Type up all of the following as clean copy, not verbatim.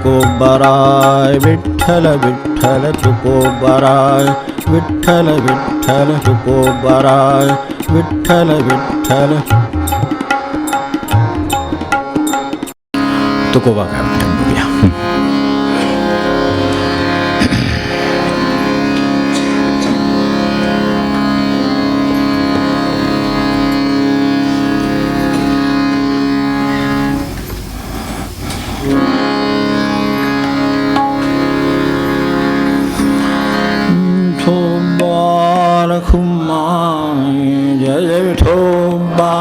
तुकोबाराय विठ्ठल विठ्ठल तुकोबाराय विठ्ठल विठ्ठल तुकोबाराय विठ्ठल विठ्ठल. तुकोबा काय म्हणतात बघूया. जय विठोबा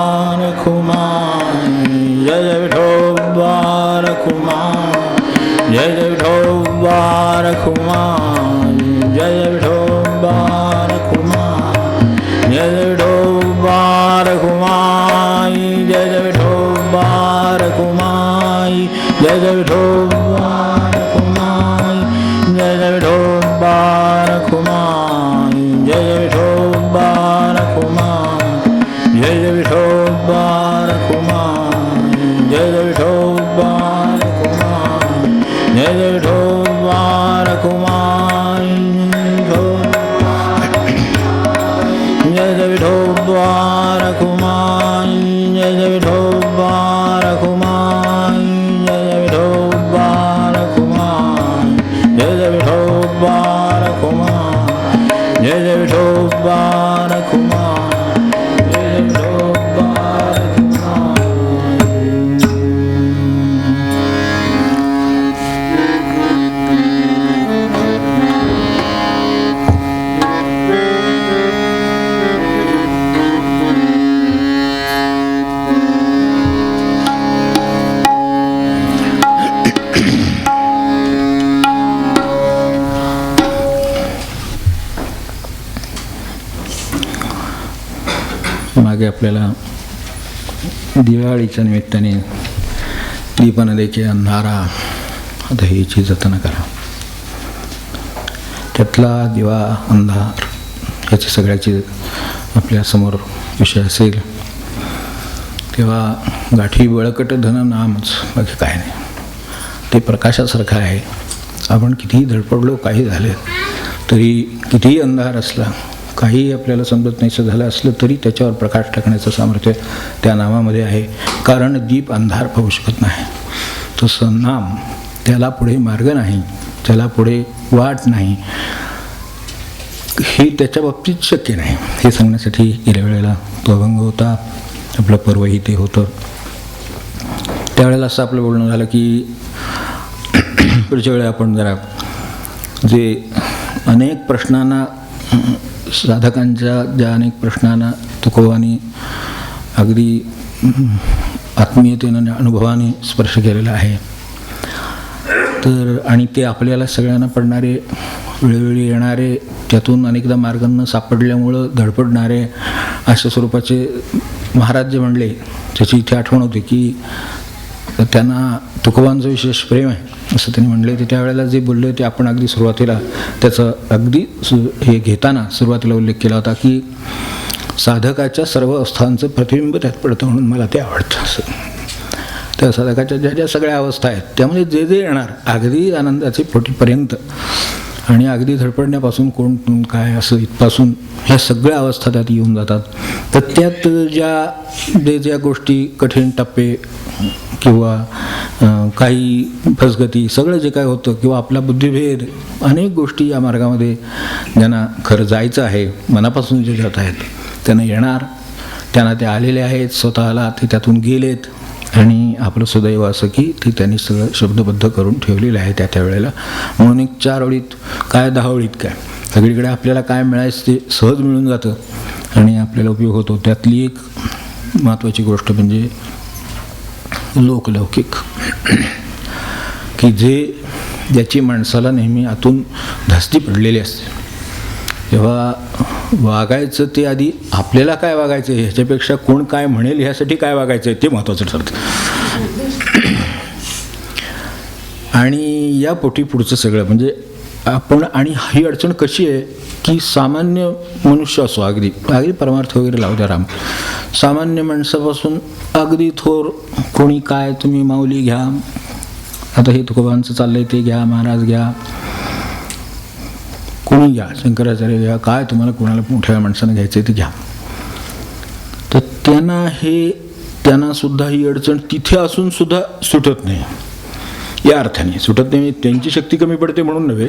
रखुमाई जय विठोबा रखुमाई जय विठोबा रखुमाई जय विठोबा रखुमाई जय विठोबा रखुमाई जय विठोबा रखुमाई जय विठोबा रखुमाई जय विठोबा रखुमाई जय विठोबा रखुमाई जय विठोबा रखुमाई जय विठोबा रखुमाई जय विठोबा रखुमाई जय विठोबा रखुमाई जय विठोबा रखुमाई जय विठोबा रखुमाई जय विठोबा रखुमाई जय विठोबा रखुमाई. मागे आपल्याला दिवाळीच्या निमित्ताने दीपानं देखील अंधारा दहीची जतन करा, त्यातला दिवा अंधार याची सगळ्याची आपल्यासमोर विषय असेल तेव्हा गाठी बळकट धन नामच, बाकी काय नाही. ते प्रकाशासारखं आहे. आपण कितीही धडपडलो, काही झालं तरी, कितीही अंधार असला, काही आपल्याला समजत नाहीसं झालं असलं तरी त्याच्यावर प्रकाश टाकण्याचं सामर्थ्य त्या नामामध्ये आहे. कारण दीप अंधार पाहू शकत नाही, तसं नाम त्याला पुढे मार्ग नाही, त्याला पुढे वाट नाही, हे त्याच्या बाबतीत शक्य नाही. हे सांगण्यासाठी गेल्या वेळेला तो अभंग होता, आपलं पर्वही ते होतं. त्यावेळेला असं आपलं बोलणं झालं की पुढच्या वेळेला आपण जरा जे अनेक प्रश्नांना, साधकांच्या ज्या अनेक प्रश्नांना तुकोबांनी अगदी आत्मीयतेनं अनुभवाने स्पर्श केलेला आहे, तर आणि ते आपल्याला सगळ्यांना पडणारे, वेळोवेळी येणारे, त्यातून अनेकदा मार्ग न सापडल्यामुळं धडपडणारे अशा स्वरूपाचे महाराज जे म्हणले त्याची इथे आठवण होती की त्यांना तुकोबांचं विशेष प्रेम आहे असं त्यांनी म्हणले. ते त्यावेळेला जे बोलले ते आपण अगदी सुरुवातीला त्याचं अगदी हे घेताना सुरुवातीला उल्लेख केला होता की साधकाच्या सर्व अवस्थांचं प्रतिबिंब त्यात पडतं म्हणून मला ते आवडतं. असं त्या साधकाच्या ज्या ज्या सगळ्या अवस्था आहेत त्यामध्ये जे जे येणार अगदी आनंदाचे पोटीपर्यंत आणि अगदी धडपडण्यापासून कोण काय असं इथपासून ह्या सगळ्या अवस्था त्यात येऊन जातात. तर त्यात ज्या गोष्टी, कठीण टप्पे किंवा काही फसगती, सगळं जे काय होतं किंवा आपला बुद्धिभेद, अनेक गोष्टी या मार्गामध्ये ज्यांना खरं जायचं आहे, मनापासून जे जात आहेत त्यांना येणार, त्यांना ते आलेले आहेत, स्वतःला ते त्यातून गेलेत आणि आपलं सुदैव असं की ते त्यांनी सगळं शब्दबद्ध करून ठेवलेलं आहे त्या वेळेला. म्हणून एक 4 ओळीत काय 10 ओळीत काय, सगळीकडे आपल्याला काय मिळायचं ते सहज मिळून जातं आणि आपल्याला उपयोग होतो. त्यातली एक महत्त्वाची गोष्ट म्हणजे लोकलौकिक, की ज्याची माणसाला नेहमी आतून धास्ती पडलेली असते. तेव्हा वागायचं ते आधी आपल्याला काय वागायचं आहे ह्याच्यापेक्षा कोण काय म्हणेल ह्यासाठी काय वागायचं आहे ते महत्त्वाचं ठरतं. आणि या पोटी पुढचं सगळं म्हणजे आपण, आणि ही अडचण कशी आहे की सामान्य मनुष्य असो, अगदी परमार्थ वगैरे लावू द्या राम, सामान्य माणसापासून अगदी थोर कोणी काय, तुम्ही माऊली घ्या, आता हे तुकोबांचं चाललंय ते घ्या, महाराज घ्या, कोणी घ्या, शंकराचार्य घ्या, काय तुम्हाला कोणाला मोठ्या माणसानं घ्यायचं ते घ्या. तर त्यांना सुद्धा ही अडचण तिथे असून सुद्धा सुटत नाही. या अर्थाने सुटत नाही, त्यांची शक्ती कमी पडते म्हणून नव्हे,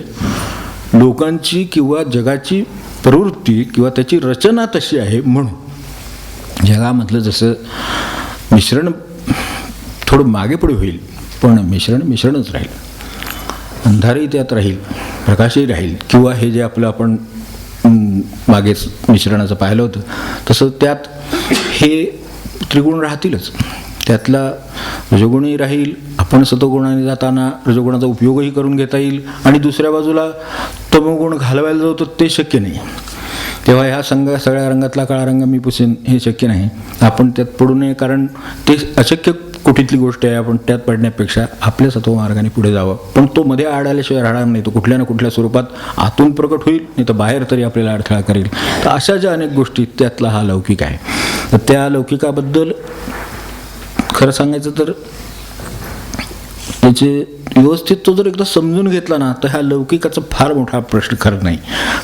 लोकांची किंवा जगाची प्रवृत्ती किंवा त्याची रचना तशी आहे म्हणून. जगामधलं जसं मिश्रण थोडं मागे पुढे होईल, पण मिश्रणच राहील. अंधारही त्यात राहील, प्रकाशही राहील. किंवा हे जे आपण मागेच मिश्रणाचं पाहिलं होतं तसं त्यात हे त्रिगुण राहतीलच. त्यातला रजोगुणही राहील, आपण सतोगुणाने जाताना रजोगुणाचा उपयोगही करून घेता येईल, आणि दुसऱ्या बाजूला तमोगुण घालवायला जाऊ तर ते शक्य नाही. तेव्हा ह्या सगळ्या रंगातला काळा रंग मी पुसेन हे शक्य नाही. आपण त्यात पडू नये, कारण ते अशक्य कुठलीतली गोष्ट आहे. आपण त्यात पडण्यापेक्षा आपल्या सत्व मार्गाने पुढे जावं. पण तो मध्ये आल्याशिवाय राहणार नाही. तो कुठल्या ना कुठल्या स्वरूपात आतून प्रकट होईल, नाही तर बाहेर तरी आपल्याला अडथळा करेल. तर अशा ज्या अनेक गोष्टी, त्यातला हा लौकिक आहे. तर त्या लौकिकाबद्दल खरं सांगायचं तर त्याचे व्यवस्थित तो जर एकदा समजून घेतला ना, तर ह्या लौकिकाचा फार मोठा प्रश्न खरं नाही.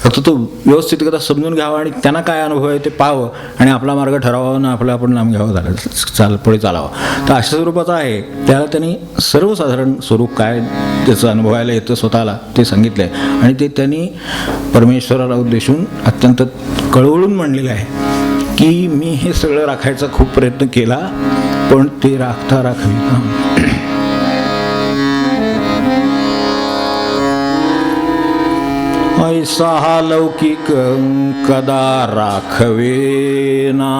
फक्त तो व्यवस्थित एकदा समजून घ्यावा आणि त्यांना काय अनुभव आहे ते पाहावं आणि आपला मार्ग ठरवावा ना आपला आपण नाम घ्यावं, झालं पुढे चालावं. तर अशा स्वरूपाचा आहे. त्याला त्यांनी सर्वसाधारण स्वरूप काय त्याचं अनुभवायला येतं स्वतःला ते सांगितलं आहे, आणि ते त्यांनी परमेश्वराला उद्देशून अत्यंत कळवळून म्हणलेलं आहे की मी हे सगळं राखायचा खूप प्रयत्न केला, पण ते राखता राखवी ऐसा हा लौकिक कदा राखवेना,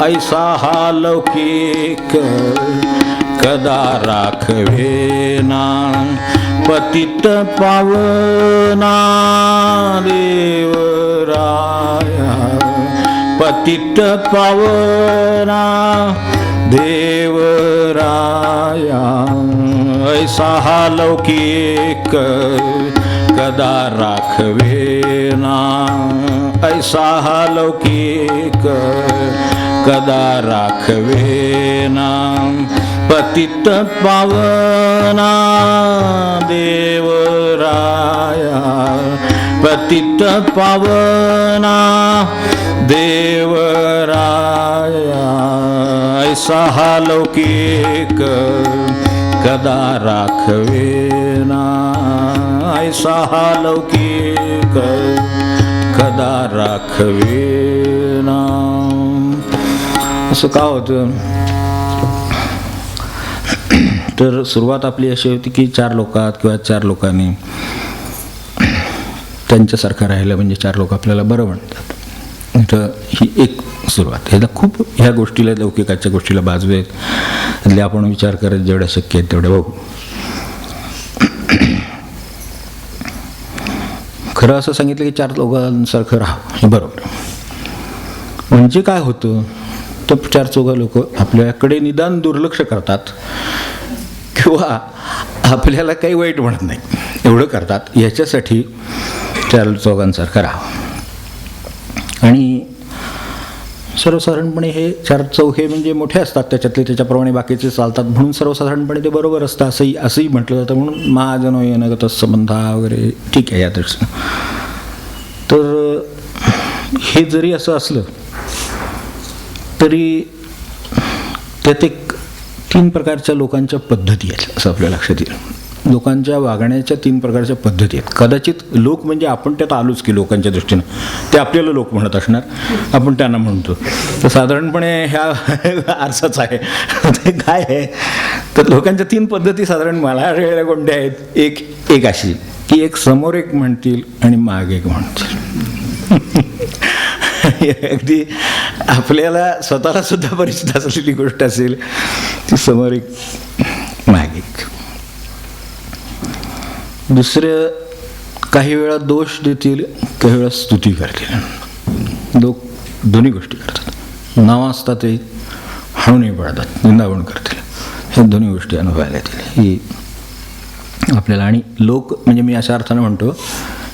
ऐसा हा लौकिक कदा राखवेना, पतित पावना देवराया, पतित पावना देवराया, ऐसा हा लौकिक कदा राखवेना, ऐसा हा लौकिक कदा राखवेना, पतित पावना देवराया, पतित पावना देवराया, ऐसा हा लौकिक कदा राखवेना, ऐसा हा लौकिक कदा राखवेना. असं का होतं? तर सुरुवात आपली अशी होती की 4 लोकात किंवा 4 लोकांनी त्यांच्यासारखं राहिलं म्हणजे 4 लोक आपल्याला बरं म्हणतात. तर ही एक सुरुवात. ह्याला खूप ह्या गोष्टीला, लौकिकाच्या गोष्टीला बाजू आहेत. त्यातले आपण विचार करत जेवढ्या शक्य आहेत तेवढ्या बघू. खरं असं सांगितलं की 4 लोकांसारखं राहा, हे बरोबर. म्हणजे काय होतं तर 4 लोक आपल्याकडे निदान दुर्लक्ष करतात किंवा आपल्याला काही वाईट म्हणत नाही, एवढं करतात. याच्यासाठी 4 चौघांसारखं राहा. आणि सर्वसाधारणपणे हे 4 चौघे म्हणजे मोठे असतात, त्याच्याप्रमाणे बाकीचे चालतात म्हणून सर्वसाधारणपणे ते बरोबर असतं असंही म्हटलं जातं. म्हणून महाजनो येनगत संबंधा वगैरे ठीक आहे या दृष्टीनं. तर हे जरी असं असलं तरी त्यात एक 3 प्रकारच्या लोकांच्या पद्धती आहेत असं आपल्या लक्षात येईल. लोकांच्या वागण्याच्या 3 प्रकारच्या पद्धती आहेत. कदाचित लोक म्हणजे आपण त्यात आलोच की लोकांच्या दृष्टीनं ते आपल्याला लोक म्हणत असणार, आपण त्यांना म्हणतो. तर साधारणपणे ह्या आरसाच आहे. ते काय आहे तर लोकांच्या 3 पद्धती साधारण मला वेळेला कोणत्या आहेत. एक अशी की एक समोर एक म्हणतील आणि मागे एक म्हणतील. अगदी आपल्याला स्वतःला सुद्धा परिचित असलेली गोष्ट असेल ती समोर एक मागे एक. दुसरं काही वेळा दोष देतील, काही वेळा स्तुती करतील. लोक दोन्ही गोष्टी करतात. नावं असतात ते हाणूनही पडतात, निंदावण करतील. ह्या दोन्ही गोष्टी अनुभवायला येतील ही आपल्याला. आणि लोक म्हणजे मी अशा अर्थानं म्हणतो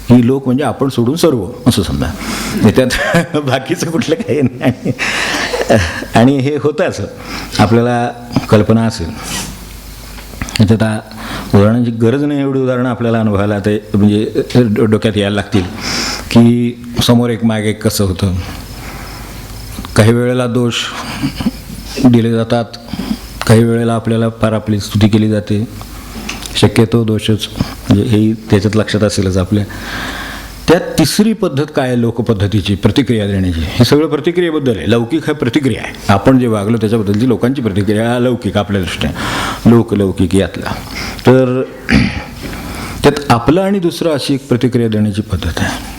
ही लोक म्हणजे आपण सोडून सर्व असं समजा, त्यात बाकीचं कुठलं काही नाही. आणि हे होतं असं आपल्याला कल्पना असेल त्याच्यात उदाहरणांची गरज नाही, एवढी उदाहरणं आपल्याला अनुभवायला आता म्हणजे डोक्यात यायला लागतील की समोर एक मागे एक कसं होतं. काही वेळेला दोष दिले जातात, काही वेळेला आपल्याला फार आपली स्तुती केली जाते. शक्यतो दोषच, म्हणजे हेही त्याच्यात लक्षात असेलच आपल्या. त्यात तिसरी पद्धत काय आहे लोकपद्धतीची, प्रतिक्रिया देण्याची. हे सगळं प्रतिक्रियेबद्दल आहे. लौकिक हा प्रतिक्रिया आहे. आपण जे वागलो त्याच्याबद्दलची लोकांची प्रतिक्रिया, अलौकिक आपल्या दृष्टीने, लोकलौकिक यातला. तर त्यात आपलं आणि दुसरं अशी एक प्रतिक्रिया देण्याची पद्धत आहे.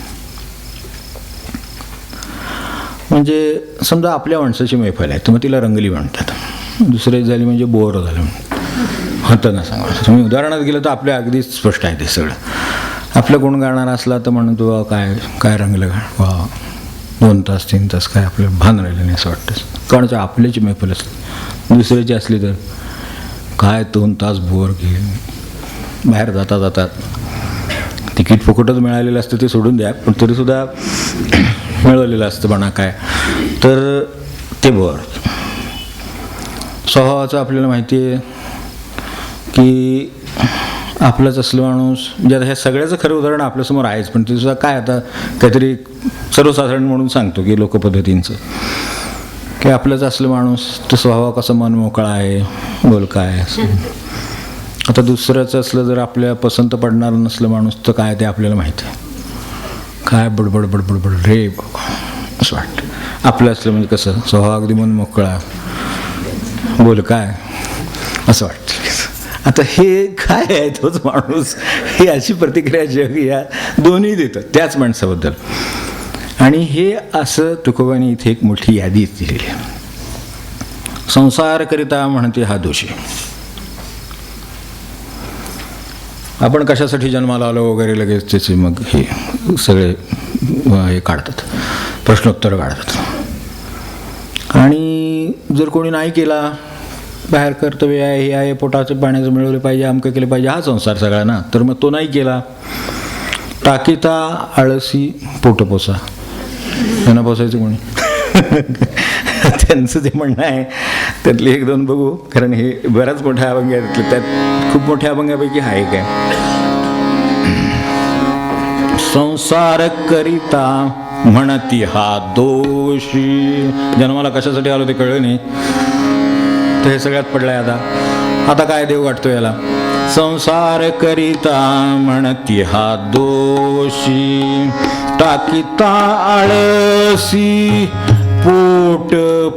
म्हणजे समजा आपल्या माणसाची मैफल आहे तर मग तिला रंगली म्हणतात, दुसरी झाली म्हणजे बोर झालं होतं ना. सांगा तुम्ही उदाहरणात गेलं तर आपल्या अगदी स्पष्ट आहे ते सगळं. आपलं कोण गाणार असला तर म्हणतो वा काय काय रंगलं गा, वा 2 तास 3 तास काय आपलं भान राहिलं नाही असं वाटतं. कारण आपल्याची मैफल असते, दुसऱ्याची असली तर काय 2 तास बोर घेईल. बाहेर जाता जातात तिकीट फुकटच मिळालेलं असतं ते सोडून द्या, पण तरीसुद्धा मिळवलेलं असतं म्हणा काय, तर ते बोर. स्वभावाचं आपल्याला माहिती आहे की आपलंच असलं माणूस, म्हणजे आता ह्या सगळ्याचं खरं उदाहरण आपल्यासमोर आहेच, पण ते सुद्धा काय आता काहीतरी सर्वसाधारण म्हणून सांगतो की लोकपद्धतींचं, की आपलंच असलं माणूस तो स्वभाव कसा मन मोकळा आहे, बोलका आहे असं. आता दुसऱ्याचं असलं जर आपल्या पसंत पडणार नसलं माणूस तर काय ते आपल्याला माहिती आहे, काय बडबड बडबड बड रे बाबा असं वाटतं. आपलं असलं म्हणजे कसं स्वभाव अगदी मन मोकळा, बोल काय असं वाटतं. आता हे काय आहे तोच माणूस, ही अशी प्रतिक्रिया जग या दोन्ही देतं त्याच माणसाबद्दल. आणि हे असं तुकोबाने इथे एक मोठी यादी दिलेली आहे. संसारकरिता म्हणते हा दोषी. आपण कशासाठी जन्माला आलो वगैरे लगेच त्याचे मग हे सगळे हे काढतात, प्रश्नोत्तर काढतात. आणि जर कोणी नाही केला, बाहेर कर्तव्य आहे, हे आहे, पोटाचं पाण्याचं मिळवलं पाहिजे, अमकं केलं पाहिजे, हा संसार सगळा ना, तर मग तो नाही केला. टाकीता आळसी पोटपोसा, त्यांना पोसायचं कोणी त्यांचं जे म्हणणं आहे त्यातले 1-2 बघू, कारण हे बऱ्याच मोठ्या अभंग आहेत, त्यात खूप मोठ्या अभंगापैकी हा एक आहे. संसार करिता म्हणती हा दोषी. जन्माला कशासाठी आलो ते कळलं नाही, तर हे सगळ्यात पडलंय. आता काय देव वाटतो याला. संसार करिता म्हणती हा दोषी, टाकीता आळसी पोट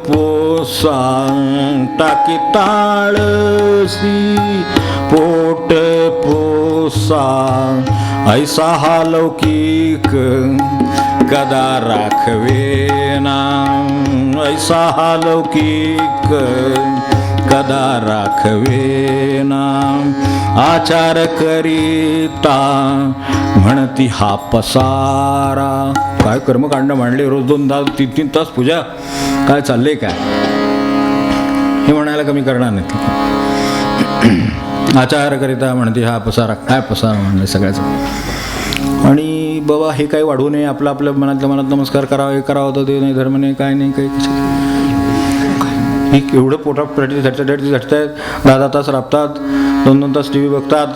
पोसा, टाकीता आळसी पोट पोसा, ऐसा हा लौकिक कदा राखवेना, ऐसा हा लौकिक कदा राखवेना, आचार करिता म्हणती हा पसारा. काय कर्मकांड मांडले, रोज 2 तास 3 तास पूजा, काय चाललंय काय, हे म्हणायला कमी करणार नाही. आचार करिता म्हणते हा पसारा, काय पसारा म्हणले सगळ्याचं. आणि बाबा हे काही वाढवू नये, आपलं आपल्या मनातल्या मनात नमस्कार करावा, हे करावं तर ते नाही, धर्म नाही, काय नाही, काही एवढं पोटात झटतायत, 10 तास राबतात, 2 तास TV बघतात,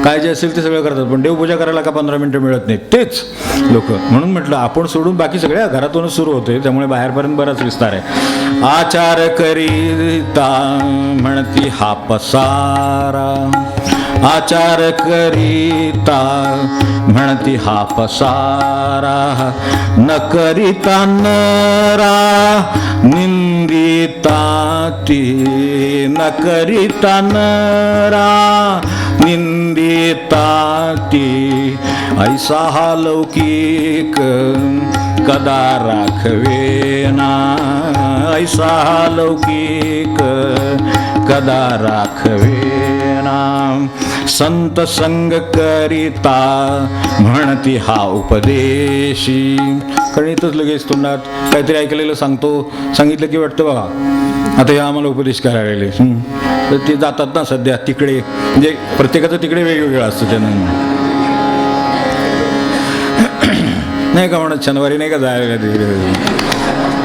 काय जे असेल ते सगळं करतात, पण देवपूजा करायला का 15 मिनिटं मिळत नाही तेच लोक. म्हणून म्हटलं आपण सोडून बाकी सगळ्या घरातूनच सुरू होते, त्यामुळे बाहेरपर्यंत बराच विस्तार आहे. आचार करिता म्हणती हा पसारा, आचार करिता म्हणती हा पसारा, न करिता नरा निंदिता ती, न करिता नरा निंदिता ती, ऐसा हा लौकिक कदा राखवेना, ऐसा हा लौकिक कदा राखवेना. संत संग करिता म्हणती हा उपदेशी. कारण इथंच लगेच तोंडात काहीतरी ऐकलेलं सांगितलं की वाटतं बघा आता हे आम्हाला उपदेश करायला, तर ते जातात ना सध्या तिकडे, म्हणजे प्रत्येकाचं तिकडे वेगवेगळं असतं. त्यानं नाही का म्हणत शनिवारी नाही का जायला तिकडे,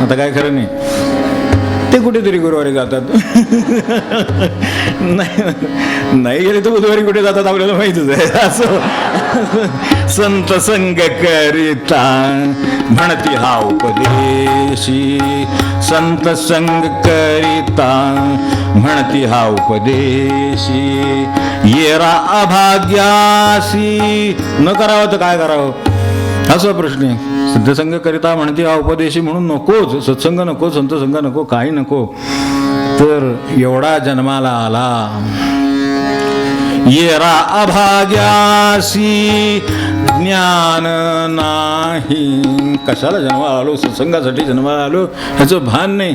आता काय खरं नाही, ते कुठेतरी गुरुवारी जातात. नाही गेले तर बुधवारी कुठे जातात आपल्याला माहितीच आहे. असं संत संग करिता म्हणती हा उपदेशी, संत संग करिता म्हणती हा उपदेशी, येरा अभाग्यासी. न करावं तर काय करावं असा प्रश्न आहे. सिद्धसंग करिता म्हणते हा उपदेशी म्हणून नकोच, सत्संग नको, संत संग नको, काही नको. तर एवढा जन्माला आला, येरा अभाग्यासी ज्ञान नाही. कशाला जन्माला आलो, सत्संगासाठी जन्माला आलो ह्याचं भान नाही,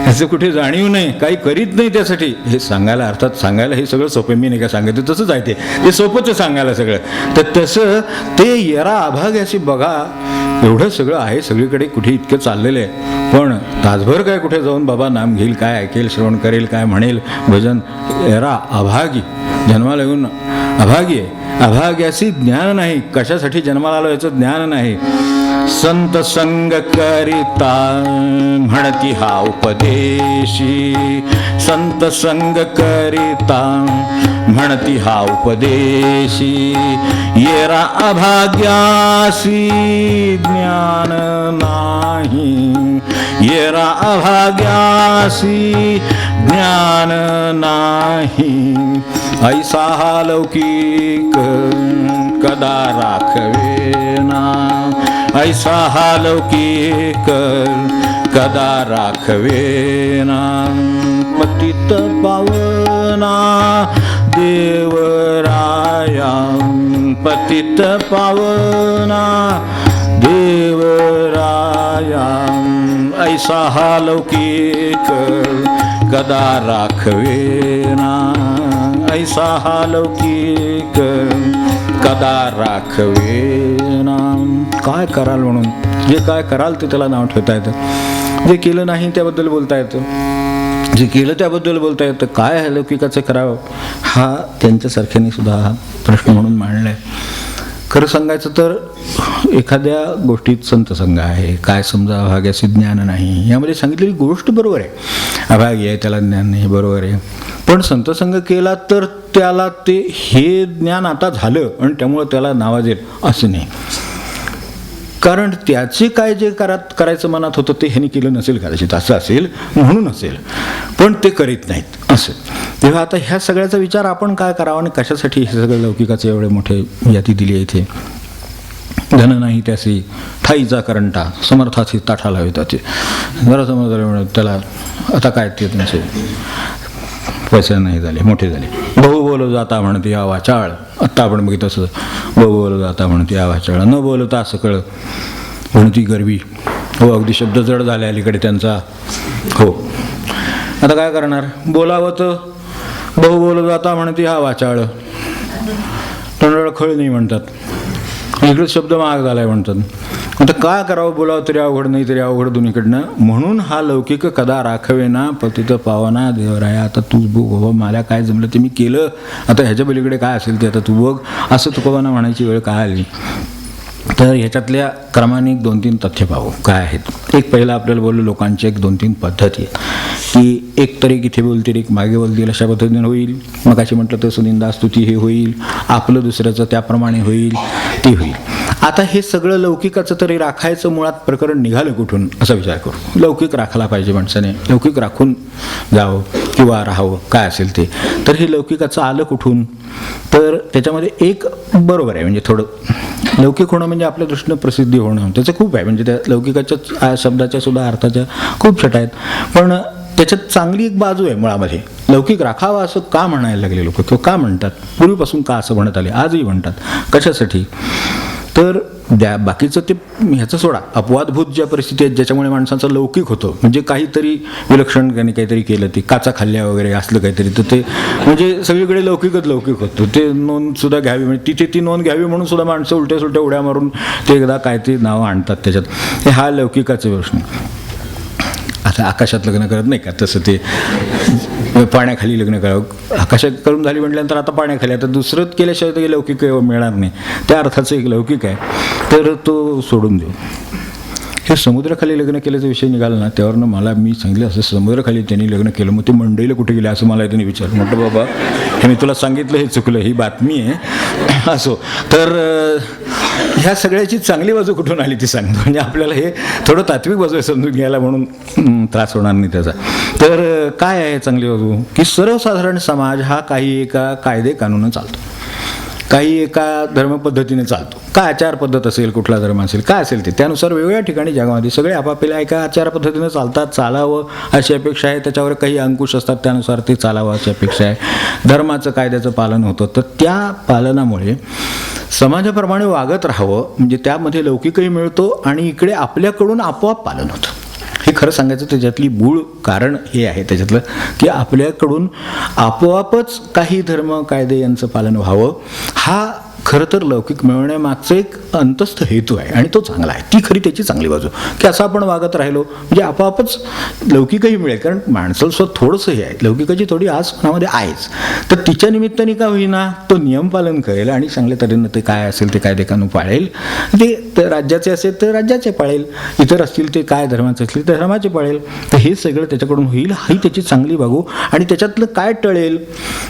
ह्याचं कुठे जाणीव नाही, काही करीत नाही त्यासाठी. हे सांगायला, अर्थात सांगायला हे सगळं सोपे, मी नाही का सांगायचं, तसंच आहे ते सोपंच सांगायला सगळं. तर तसं ते येरा अभाग्यासी बघा, एवढं सगळं आहे सगळीकडे, कुठे इतकं चाललेलं आहे, पण तासभर काय कुठे जाऊन बाबा नाम घेईल, काय ऐकेल, श्रवण करेल, काय म्हणेल, भजन. येरा अभागी, जन्माला येऊन अभागी आहे. अभाग्यासी ज्ञान नाही, कशासाठी जन्माला आलो याचं ज्ञान नाही. संत संग करिता म्हणती हा उपदेशी, संत संग करिता म्हणती हा उपदेशी, येरा अभाग्यासी ज्ञान नाही, येरा अभाग्यासी ज्ञान नाही. ऐसा हा लौकिक कदा राखवेना, ऐसा हा लौकिक कदा राखवेना. पतित पावना देवराया, पतित पावना देवराया, ऐसा हा लौकिक कदा राखवेना, ऐसा हा लौकिक कदा राखवेना. काय कराल म्हणून, जे काय कराल ते त्याला नाव ठेवता येतं, जे केलं नाही त्याबद्दल बोलता येतं, जे केलं त्याबद्दल बोलता येतं. काय लौकिकाचं करावं हा त्यांच्यासारख्याने सुद्धा हा प्रश्न म्हणून मांडलाय. खरं सांगायचं तर एखाद्या गोष्टीत संत संग आहे, काय समजा अभाग्याचे ज्ञान नाही, यामध्ये सांगितलेली गोष्ट बरोबर आहे, अभागी आहे त्याला ज्ञान नाही, बरोबर आहे. पण संतसंग केला तर त्याला ते हे ज्ञान आता झालं आणि त्यामुळं त्याला नावाजेल असं नाही. कारण त्याचे काय जे करायचं मनात होतं ते ह्यांनी केलं नसेल कदाचित, असं असेल म्हणून असेल, पण ते करीत नाहीत असं. तेव्हा आता ह्या सगळ्याचा विचार आपण काय करावा आणि कशासाठी हे सगळं लौकिकाचे एवढे मोठे यादी दिली आहे इथे. धन नाही त्याशी ठाईचा करंटा, समर्थाची ताठा लावे त्याचे. जरा समजलं त्याला आता काय ते त्यांचे पैसे नाही झाले, मोठे झाले. बहु बोलो जाता म्हणते या वाचाळ, आत्ता आपण बघित असं बहु बोलो जाता म्हणते या वाचाळ, न बोलता सकळ म्हणती गरवी. हो, अगदी शब्द जड झाले अलीकडे त्यांचा. हो, आता काय करणार, बोलावं तर बहु बोलो जाता म्हणते हा वाचाळ, तोंडाला खळ नाही म्हणतात, इकडे शब्द महाग झालाय म्हणतात. आता काय करावं, बोलावं तरी अवघड, नाही तरी अवघड दोन्हीकडनं. म्हणून हा लौकिक कदा राखवेना पतित पावना देवराया. आता तू बघ बाबा, मला काय जमलं ते मी केलं, आता ह्याच्या पलीकडे काय असेल ते आता तू बघ, असं तुकोबांना म्हणायची वेळ काय आली. तर ह्याच्यातल्या क्रमाने 2-3 तथ्य पाहू काय आहेत. एक पहिला आपल्याला बोललो लोकांची 1-2-3 पद्धती आहेत की एक तर एक इथे बोलतील, एक मागे बोलतील, अशा पद्धतीने होईल. मगाशी म्हटलं तर सुनिंदा स्तुती हे होईल, आपलं दुसऱ्याचं त्याप्रमाणे होईल, ते होईल. आता हे सगळं लौकिकाचं तरी राखायचं मुळात प्रकरण निघालं कुठून असा विचार करू. लौकिक राखला पाहिजे माणसाने, लौकिक राखून जावं किंवा राहावं काय असेल ते. तर हे लौकिकाचं आलं कुठून, तर त्याच्यामध्ये एक बरोबर आहे, म्हणजे थोडं लौकिक होणं म्हणजे आपल्या दृष्टीनं प्रसिद्धी होणं, त्याचं खूप आहे. म्हणजे त्या लौकिकाच्या शब्दाच्या सुद्धा अर्थाच्या खूप छटा आहेत, पण त्याच्यात चांगली एक बाजू आहे मुळामध्ये. लौकिक राखावा असं का म्हणायला लागले लोक, किंवा का म्हणतात, पूर्वीपासून का असं म्हणत आले, आजही म्हणतात. कशासाठी, तर बाकीचं ते ह्याचं सोडा, अपवादभूत ज्या परिस्थिती आहेत ज्याच्यामुळे माणसाचं लौकिक होतं, म्हणजे काहीतरी विलक्षण त्यांनी काहीतरी केलं, ते काचा खाल्ल्या वगैरे असलं काहीतरी, तर ते म्हणजे सगळीकडे लौकिकच लौकिक होतं. ते नोंद सुद्धा घ्यावी, म्हणजे तिथे ती नोंद घ्यावी म्हणून सुद्धा माणसं उलट्या सुलट्या उड्या मारून ते एकदा काय ते नावं आणतात त्याच्यात. हे हा लौकिकाचा प्रश्न. आता आकाशात लग्न करत नाही का, तसं ते पाण्याखाली लग्न करावं, आकाशात करून झाली म्हटल्यानंतर आता पाण्याखाली, आता दुसरं केल्याशिवाय तर लौकिक मिळणार नाही, त्या अर्थाचं एक लौकिक आहे, तर तो सोडून देऊ. हे समुद्राखाली लग्न केल्याचा विषय निघाला ना, त्यावरनं मला मी सांगितलं असं समुद्राखाली त्यांनी लग्न केलं, मग ते मंडईला कुठे गेले असं मला त्यांनी विचारलं. म्हटलं बाबा हे मी तुला सांगितलं हे चुकलं, ही बातमी आहे. असो तर ह्या सगळ्याची चांगली बाजू कुठून आली ती सांगतो, म्हणजे आपल्याला हे थोडं तात्विक बाजू आहे समजून घ्यायला, म्हणून त्रास होणार नाही त्याचा. तर काय आहे चांगली बाजू, की सर्वसाधारण समाज हा काही एका कायदे कानून चालतो, काही एका धर्मपद्धतीने चालतो. काय आचार पद्धत असेल, कुठला धर्म असेल, काय असेल ते त्यानुसार वेगवेगळ्या ठिकाणी जगामध्ये सगळे आपापल्या एका आचार पद्धतीने चालतात. चालावं अशी अपेक्षा आहे, त्याच्यावर काही अंकुश असतात, त्यानुसार ते चालावं अशी अपेक्षा आहे. धर्माचं कायद्याचं पालन होतं, तर त्या पालनामुळे समाजाप्रमाणे वागत राहावं, म्हणजे त्यामध्ये लौकिकही मिळतो आणि इकडे आपल्याकडून आपोआप पालन होतं. हे खरं सांगायचं त्याच्यातली मूळ कारण हे आहे त्याच्यातलं, की आपल्याकडून आपोआपच काही धर्म कायदे यांचं पालन व्हावं, हा खरं तर लौकिक मिळवण्यामागचा एक अंतस्थ हेतू आहे आणि तो चांगला आहे. ती खरी त्याची चांगली बाजू, की असं आपण वागत राहिलो म्हणजे आपोआपच लौकिकही मिळेल. कारण माणसाला स्वतः थोडंसं हे आहे, लौकिकाची थोडी आस मनामध्ये आहेच, तर तिच्या निमित्ताने का होईना तो नियम पालन करेल आणि चांगल्या तऱ्हेनं ते काय असेल ते कायदे कानून पाळेल. ते राज्याचे असेल तर राज्याचे पाळेल, इतर असतील ते काय धर्माचे असतील तर धर्माचे पाळेल. तर हे सगळं त्याच्याकडून होईल, ही त्याची चांगली बाजू. आणि त्याच्यातलं काय टळेल,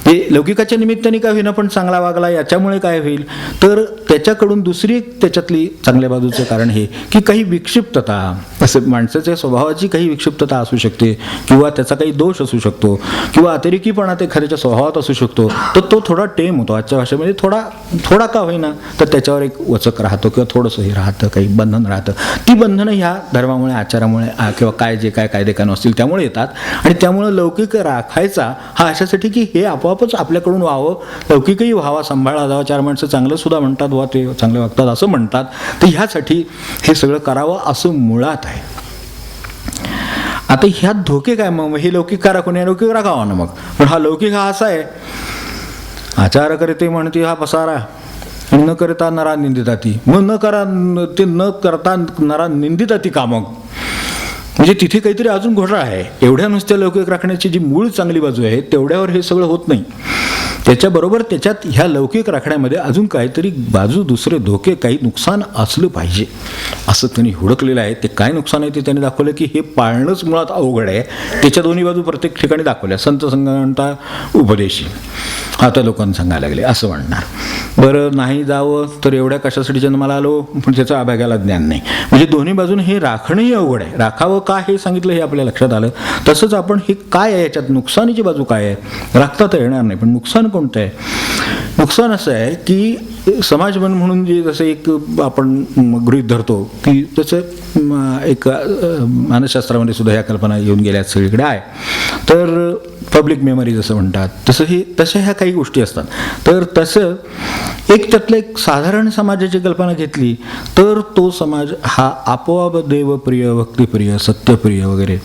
हे लौकिकाच्या निमित्ताने का होईना पण चांगला वागला याच्यामुळे काय होईल, तर त्याच्याकडून दुसरी एक त्याच्यातली चांगल्या बाजूचं कारण हे, की काही विक्षिप्तता, असं माणसाच्या स्वभावाची काही विक्षिप्तता असू शकते, किंवा त्याचा काही दोष असू शकतो, किंवा अतिरेकीपणा ते एखाद्याच्या स्वभावात असू शकतो, तर तो थोडा टेम होतो आजच्या भाषेमध्ये, थोडा का होईना तर त्याच्यावर एक वचक राहतो किंवा थोडंसं हे राहतं, काही बंधन राहतं. ती बंधनं ह्या धर्मामुळे, आचारामुळे किंवा काय जे काय कायदे कानून असतील त्यामुळे येतात. आणि त्यामुळे लौकिक राखायचा हा अशासाठी की हे आपोआपच आपल्याकडून व्हावं, लौकिकही व्हावा, सांभाळा जावा, चार माणसं चांगलं सुद्धा म्हणतात वा ते चांगले वागतात असं म्हणतात, तर ह्यासाठी हे सगळं करावं असं मुळात आहे. आता ह्यात धोके काय, मग हे लौकिक का राखून लौकिक राखावा ना मग. पण हा लौकिक हा असा आहे, आचार करते म्हणते हा पसारा, न करता नरा निंदिताती, मग न करता नरा निंदिताती का मग, म्हणजे तिथे काहीतरी अजून घोटाळा आहे. एवढ्या नुसत्या लौकिक राखण्याची जी मूळ चांगली बाजू आहे तेवढ्यावर हे सगळं होत नाही. त्याच्याबरोबर त्याच्यात ह्या लौकिक राखण्यामध्ये अजून काहीतरी बाजू, दुसरे धोके, काही नुकसान असलं पाहिजे असं त्यांनी हुडकलेलं आहे. ते काय नुकसान आहे ते त्यांनी दाखवलं, की हे पाळणंच मुळात अवघड आहे. त्याच्या दोन्ही बाजू प्रत्येक ठिकाणी दाखवल्या. संत संगणता उपदेशी आता लोकांना सांगायला लागले असं म्हणणार. बरं नाही जावं तर एवढ्या कशासाठी जन्माला आलो, पण त्याचं अभ्यागाला ज्ञान नाही. म्हणजे दोन्ही बाजून हे राखणंही अवघड आहे. राखावं का हे सांगितलं हे आपल्या लक्षात आलं. तसंच आपण हे काय आहे, याच्यात नुकसानीची बाजू काय आहे, राखता तर येणार नाही पण नुकसान कोणतं आहे. नुकसान असं आहे की समाजबन म्हणून जे जसं एक आपण गृहीत धरतो की तसं एक मानसशास्त्रामध्ये सुद्धा ह्या कल्पना येऊन गेल्या सगळीकडे आहे. तर पब्लिक मेमरी जसं म्हणतात तशा ह्या काही गोष्टी असतात. तर तसं एक त्यातलं एक साधारण समाजाची कल्पना घेतली तर तो समाज हा आपोआप देवप्रिय, भक्तिप्रिय, सत्यप्रिय वगैरे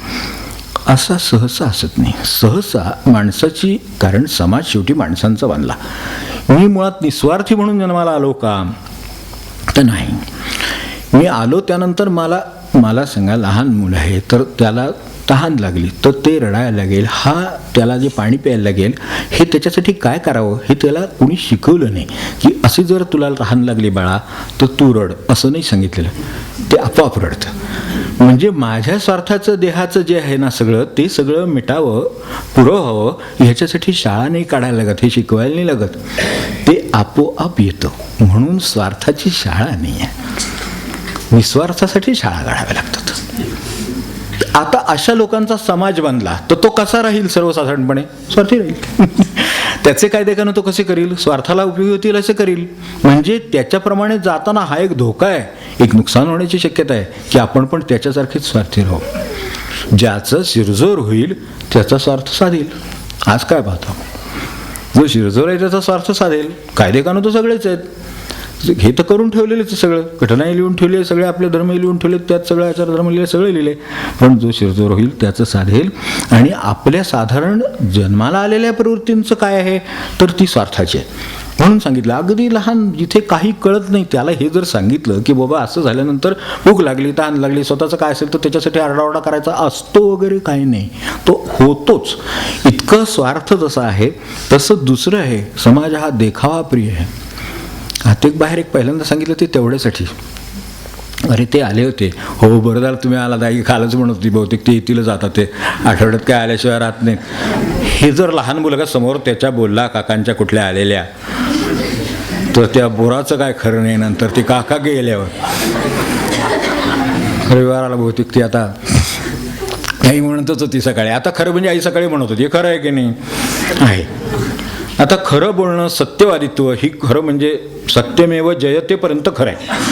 असा सहसा असत नाही. सहसा माणसाची, कारण समाज शेवटी माणसांचा बनला. मी मुळात निस्वार्थी म्हणून जन्माला आलो का, तर नाही. मी आलो त्यानंतर मला सांगा, लहान मुलं आहे तर त्याला तहान लागली तर ते रडायला लागेल, त्याला जे पाणी प्यायला लागेल हे त्याच्यासाठी काय करावं हे त्याला कोणी शिकवलं नाही. की अशी जर तुला तहान लागली बाळा तर तू रड असं नाही सांगितलेलं, ते आपोआप रडतं. म्हणजे माझ्या स्वार्थाचं देहाचं जे आहे ना सगळं, ते सगळं मिटावं, पुरं व्हावं ह्याच्यासाठी शाळा नाही काढायला लागत, हे शिकवायला नाही लागत, ते आपोआप येतं. म्हणून स्वार्थाची शाळा नाही आहे, निस्वार्थासाठी शाळा काढाव्या लागतात. आता अशा लोकांचा समाज बांधला तर तो कसा राहील, सर्वसाधारणपणे स्वार्थी राहील. त्याचे कायदे कानून तो कसे करील, स्वार्थाला उपयोगी होतील असे करील. म्हणजे त्याच्याप्रमाणे जाताना हा एक धोका आहे, एक नुकसान होण्याची शक्यता आहे की आपण पण त्याच्यासारखेच स्वार्थी राहू. ज्याचं शिरजोर होईल त्याचा स्वार्थ साधेल. आज काय पाहतो, जो शिरजोर आहे त्याचा स्वार्थ साधेल. कायदे कानून तर सगळेच आहेत, हे तर करून ठेवलेलेच आहे, सगळं घटनाही लिहून ठेवली आहे, सगळे आपले धर्मही लिहून ठेवले, त्यात सगळं आचार धर्म लिहिले, सगळे लिहिले. पण जो शिरजोर होईल त्याचं साधेल. आणि आपल्या साधारण जन्माला आलेल्या प्रवृत्तींचं काय आहे तर ती स्वार्थाची आहे. म्हणून सांगितलं, अगदी लहान जिथे काही कळत नाही त्याला हे जर सांगितलं की बाबा असं झाल्यानंतर भूक लागली, तहान लागली, स्वतःचं काय असेल तर त्याच्यासाठी आरडाओरडा करायचा असतो वगैरे काही नाही, तो होतोच. इतकं स्वार्थ जसं आहे तसं दुसरं आहे, समाज हा देखावा प्रिय आहे. आता बाहेर एक पहिल्यांदा सांगितलं ते तेवढ्यासाठी अरे ते आले होते. हो बरं झालं तुम्ही आला. आई कालच म्हणत होती बहुतेक ते येतीलच आता, ते आठवड्यात काय आल्याशिवाय राहत नाही. हे जर लहान मुलगा समोर त्याच्या बोलला काकांच्या कुठल्या आलेल्या, तर त्या बोराचं काय खरं नाही. नंतर ते काका गेल्यावर रविवाराला बहुतेक ती आता आई म्हणतच होती सकाळी. आता खरं म्हणजे आई सकाळी म्हणत होती, खरं आहे की नाही आहे. आता खरं बोलणं, सत्यवादित्व ही खरं म्हणजे सत्यमेव जयतेपर्यंत खरं आहे.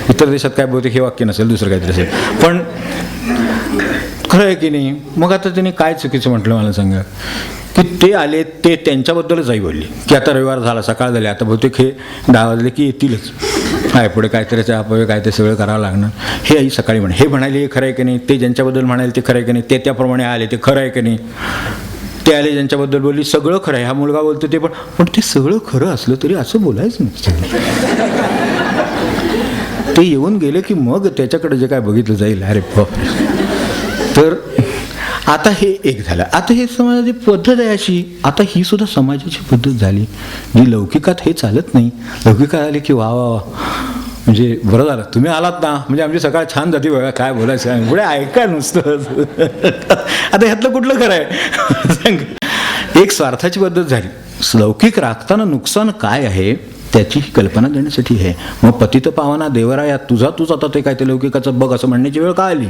इतर देशात काय बहुतेक हे वाक्य नसेल, दुसरं काहीतरी असेल, पण खरं आहे की नाही. मग आता त्यांनी काय चुकीचं म्हटलं मला सांगा, की ते आले ते त्यांच्याबद्दलच आई बोलली की आता रविवार झाला, सकाळ झाली, आता बहुतेक हे 10 वाजले की येतीलच, काय पुढे काहीतरी अपव्य काय ते सगळं करावं लागणार. हे आई सकाळी म्हणे. हे म्हणाले हे खरं आहे की नाही, ते ज्यांच्याबद्दल म्हणाले ते खरं आहे की नाही, ते त्याप्रमाणे आले ते खरं आहे की नाही, ते आले ज्यांच्याबद्दल बोलली सगळं खरं आहे. हा मुलगा बोलतो ते पण ते सगळं खरं असलं तरी असं बोलायचं नाही. ते येऊन गेले की मग त्याच्याकडे जे काय बघितलं जाईल, अरे बापरे. तर आता हे एक झालं. आता हे समाजाची पद्धत आहे अशी, आता ही सुद्धा समाजाची पद्धत झाली जी लौकिकात हे चालत नाही. लौकिकात आले की वा वा वा, म्हणजे बरं झालं तुम्ही आलात ना, म्हणजे आमची सकाळ छान जाते बघा, काय बोलायचं पुढे ऐका नुसतं. आता ह्यातलं कुठलं खरं आहे. एक स्वार्थाची पद्धत झाली. लौकिक राखताना नुकसान काय आहे त्याची कल्पना देण्यासाठी आहे. मग पतित पावना देवराया तूच आता ते काय ते लौकिकाचं बघ असं म्हणण्याची वेळ का आली.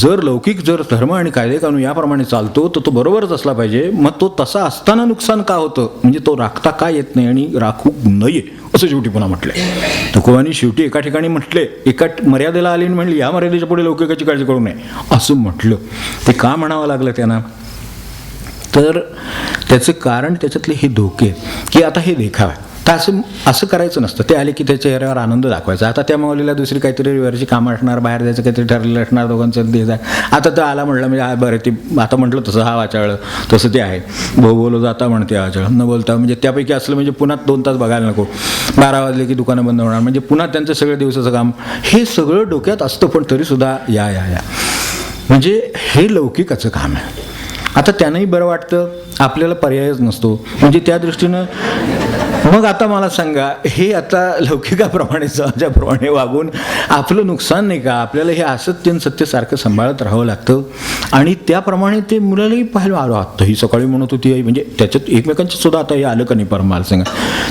जर लौकिक जर धर्म आणि कायदे कानून याप्रमाणे चालतो तर तो बरोबरच असला पाहिजे. मग तो तसा असताना नुकसान का होतं, म्हणजे तो राखता का येत नाही आणि राखू नये असं शेवटी पुन्हा म्हटलंय. तुकोबांनी शेवटी एका ठिकाणी म्हटले, एका मर्यादेला आली आणि म्हणली या मर्यादेच्या पुढे लौकिकाची काळजी करू नये असं म्हटलं. ते का म्हणावं लागलं त्यांना, तर त्याचं कारण त्याच्यातले हे धोके की आता हे देखावा. तर असं करायचं नसतं. ते आले की त्याच्या चेहऱ्यावर आनंद दाखवायचा. आता त्या माऊलीला दुसरी काहीतरी रविवारची कामं असणार, बाहेर जायचं काहीतरी ठरलेलं असणार, दोघांचं ते जाय. आता तर आला म्हटलं म्हणजे बरं ते आता म्हटलं तसं हा वाचाळं तसं ते आहे. भाऊ बोलो जाता म्हणते वाचाळं, न बोलता म्हणजे त्यापैकी असलं म्हणजे पुन्हा 2 तास बघायला नको, 12 वाजले की दुकानं बंद होणार, म्हणजे पुन्हा त्यांचं सगळं दिवसाचं काम हे सगळं डोक्यात असतं. पण तरीसुद्धा या म्हणजे हे लौकिकाचं काम आहे. आता त्यांनाही बरं वाटतं, आपल्याला पर्यायच नसतो. म्हणजे त्या दृष्टीनं मग आता मला सांगा, हे आता लौकिकाप्रमाणे समाजाप्रमाणे वागून आपलं नुकसान नाही का. आपल्याला हे असत्य आणि सत्य सारखं सांभाळत राहावं लागतं. आणि त्याप्रमाणे ते मुलालाही पाहायला आलो. आत्ता ही सकाळी म्हणत होती आई, म्हणजे त्याच्यात एकमेकांचं सुद्धा आता हे आलं का नाही परत मला सांगा.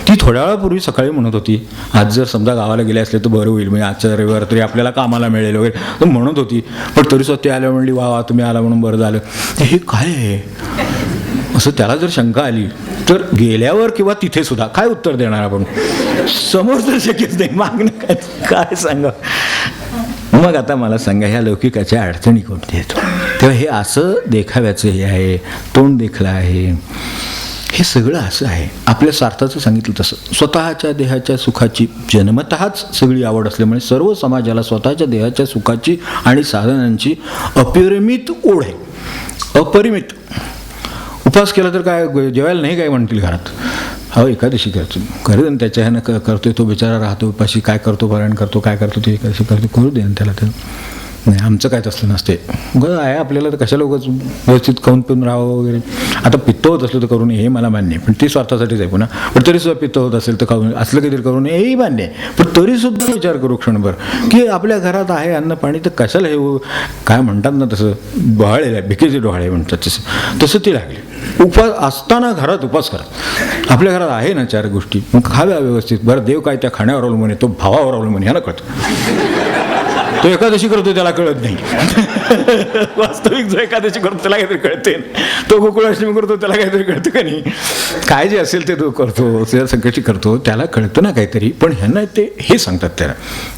ती थोड्या वेळापूर्वी सकाळी म्हणत होती आज जर समजा गावाला गेले असले तर बरं होईल, म्हणजे आजच्या रविवार तरी आपल्याला कामाला मिळेल वगैरे तर म्हणत होती. पण तरीसुद्धा ते आल्या म्हणली वा वा तुम्ही आला म्हणून बरं झालं. हे काय आहे असं त्याला जर शंका आली तर गेल्यावर किंवा तिथे सुद्धा काय उत्तर देणार आपण. समोर तर शक्यच नाही, मागणं काय सांगा. मग आता मला सांगा ह्या लौकिकाच्या अडचणी कोणत्या आहेत. तेव्हा हे असं देखाव्याचं हे आहे, तोंड देखलं आहे, हे सगळं असं आहे. आपल्या स्वार्थाचं सांगितलं तसं स्वतःच्या देहाच्या सुखाची जन्मतःच सगळी आवड असल्यामुळे सर्व समाजाला स्वतःच्या देहाच्या सुखाची आणि साधनांची अपरिमित ओढ आहे. अपरिमित. उपास केला तर काय जेवायला नाही काय म्हणतील घरात. हो एकादशी करतो करेन, त्याच्या ह्यानं करतोय तो बिचारा राहतो उपाशी, काय करतो पारायण करतो काय करतो ते एकादशी करतो, करू दे त्याला. तर नाही आमचं काय तसलं नसते. आहे आपल्याला तर कशाला उगाच व्यवस्थित खाऊन पिऊन राहावं वगैरे. आता पित्त होत असलं तर करू नये हे मला मान्य आहे, पण ती स्वार्थासाठीच आहे पुन्हा. पण तरीसुद्धा पित्त होत असेल तर खाऊन असलं काहीतरी करू नये हेही मान्य आहे. पण तरीसुद्धा विचार करू क्षणभर की आपल्या घरात आहे अन्न पाणी तर कशाला हे काय म्हणतात ना तसं डोहाळे भिकेचे डोहाळे म्हणतात तसं ती लागली. उपास असताना घरात उपास करा. आपल्या घरात आहे ना 4 गोष्टी मग खाव्या व्यवस्थित. बरं देव काय त्या खाण्यावर अवलंबून आहे, तो भावावर अवलंबून ह्याला कळतं. तो एकादशी करतो त्याला कळत नाही. वास्तविक जो एकादशी करतो त्याला काहीतरी कळते. तो गोकुळाष्टमी करतो त्याला काहीतरी कळतं का नाही. काय जे असेल ते तो करतो, त्या संकटी करतो त्याला कळतं ना काहीतरी. पण ह्यांना ते हे सांगतात त्याला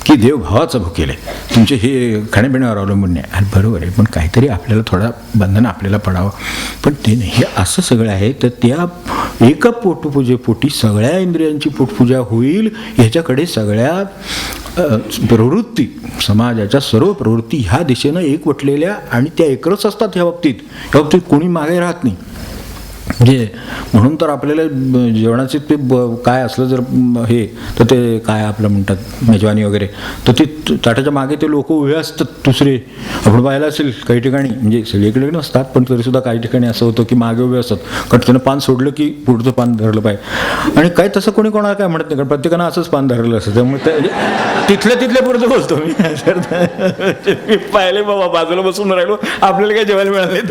की देव भावाचं भुकेल आहे, तुमचे हे खाण्यापिण्यावर अवलंबून नाही. आणि बरोबर आहे, पण काहीतरी आपल्याला थोडा बंधन आपल्याला पडावं. पण ते नाही, हे असं सगळं आहे. तर त्या एका पोटपूजेपोटी सगळ्या इंद्रियांची पोटपूजा होईल ह्याच्याकडे सगळ्या प्रवृत्ती समाजाच्या सर्व प्रवृत्ती ह्या दिशेनं एकवटलेल्या आणि त्या एकरच असतात. ह्या बाबतीत कोणी मागे राहत नाही. म्हणजे म्हणून तर आपल्याला जेवणाचे ते काय असलं जर हे तर ते काय आपलं म्हणतात मेजवानी वगैरे, तर ते ताटाच्या मागे ते लोक उभे असतात दुसरे. आपण पाहिलं असेल काही ठिकाणी, म्हणजे सगळीकडे नसतात पण तरीसुद्धा काही ठिकाणी असं होतं की मागे उभे असतात, कारण त्यानं पान सोडलं की पुढचं पान धरलं पाहिजे. आणि काही तसं कोणी कोणाला काय म्हणत नाही, कारण प्रत्येकानं असंच पान धरलं असतं. त्यामुळे तिथल्या पुढचं बोलतो मी. मी पाहिले बाबा, बाजूला बसून राहिलो, आपल्याला काय जेवायला मिळाले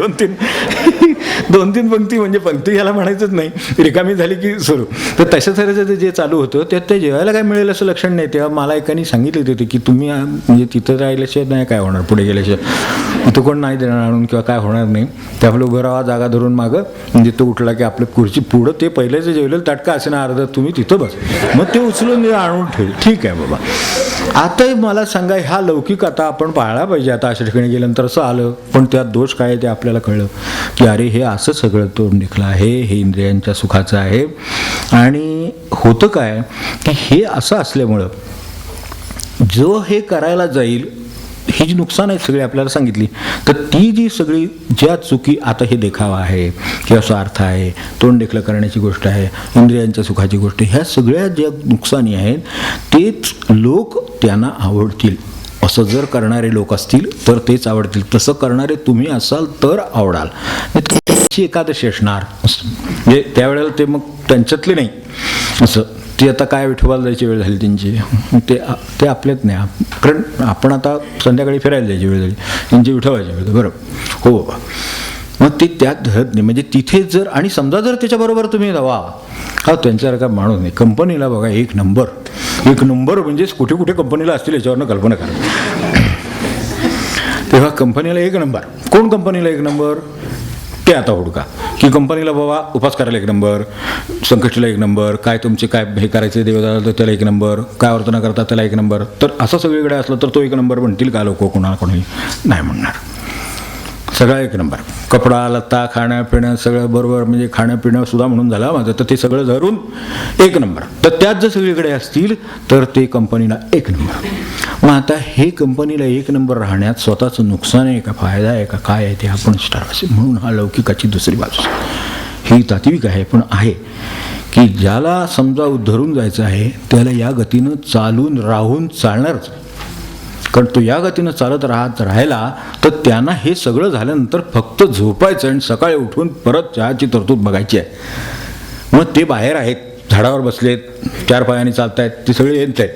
दोन तीन पंक्ती, म्हणजे पंक्ती ह्याला म्हणायचंच नाही, रिकामी झाली की सुरू. तर तशा तऱ्हेचं जे चालू होतं त्यात ते जेवायला काय मिळेल असं लक्षण नाही. तेव्हा मला एकाने सांगितले होते की तुम्ही म्हणजे तिथं राहिल्याशिवाय नाही काय होणार, पुढे गेल्याशिवाय इथं कोण नाही देणार आणून किंवा काय होणार नाही. ते आपलं उभं राहा जागा धरून मागं, म्हणजे तो उठला की आपलं खुर्ची पुढं ते पहिलेच जेवलेलं ताटका असे ना अर्ध, तुम्ही तिथं बस, मग ते उचलून आणून ठेव. ठीक आहे बाबा. आता मला सांगा, ह्या लौकिक आता आपण पाळला पाहिजे. आता अशा ठिकाणी गेल्यानंतर असं आलं, पण त्यात दोष काय आहे ते आपल्याला कळलं की अरे हे असं सगळं तोंड निघलं आहे, हे इंद्रियांच्या सुखाचं आहे. आणि होतं काय की हे असं असल्यामुळं जो हे करायला जाईल, ही जी नुकसान आहेत सगळी आपल्याला सांगितली, तर ती जी सगळी ज्या चुकी, आता हे देखावा आहे किंवा स्वार्थ आहे, तोंड देखलं करण्याची गोष्ट आहे, इंद्रियांच्या सुखाची गोष्ट, ह्या सगळ्या ज्या नुकसानी आहेत तेच लोक त्यांना आवडतील. असं जर करणारे लोक असतील तर तेच आवडतील, तसं करणारे तुम्ही असाल तर आवडाल. त्याची एकादशी असणार, म्हणजे त्यावेळेला ते मग त्यांच्यातले नाही असं, ती आता काय विठोबाला जायची वेळ झाली त्यांची, ते आपल्यात नाही. कारण आपण आता संध्याकाळी फिरायला जायची वेळ झाली, त्यांची विठोबाची वेळ, बरोबर हो बाबा. मग ते त्यात धरत नाही. म्हणजे तिथे जर, आणि समजा जर त्याच्याबरोबर तुम्ही वा हा त्यांच्यासारखा माणूस नाही, कंपनीला बघा एक नंबर म्हणजे कुठे कुठे कंपनीला असतील याच्यावरनं कल्पना करा. तेव्हा कंपनीला एक नंबर, कोण कंपनीला एक नंबर ते आता हुडका, की कंपनीला बाबा उपास करायला एक नंबर, संकष्टीला एक नंबर, काय तुमचे काय हे करायचे देवदाला तर त्याला एक नंबर, काय वर्तना करतात त्याला एक नंबर. तर असं सगळीकडे असलं तर तो एक नंबर म्हणतील का लोक? कोणी नाही म्हणणार. सगळा एक नंबर, कपडा लत्ता खाणं पिणं सगळं बरोबर, म्हणजे खाणं पिणं सुद्धा म्हणून झालं माझं, तर ते सगळं धरून एक नंबर. तर त्यात जर सगळीकडे असतील तर ते कंपनीला एक नंबर. मग आता हे कंपनीला एक नंबर राहण्यात स्वतःचं नुकसान आहे का फायदा आहे का काय आहे ते आपणच ठरवायचं. म्हणून हा लौकिकाची दुसरी बाजू ही तात्विक आहे, पण आहे की ज्याला समजा उद्धरून जायचं आहे त्याला या गतीनं चालून राहून चालणारच, कारण तो या गतीनं चालत राहिला तर त्यांना हे सगळं झाल्यानंतर फक्त झोपायचं आणि सकाळी उठून परत चहाची तरतूद बघायची आहे. मग ते बाहेर आहेत, झाडावर बसलेत, चार पायाने चालतायत, ते सगळे येत आहेत.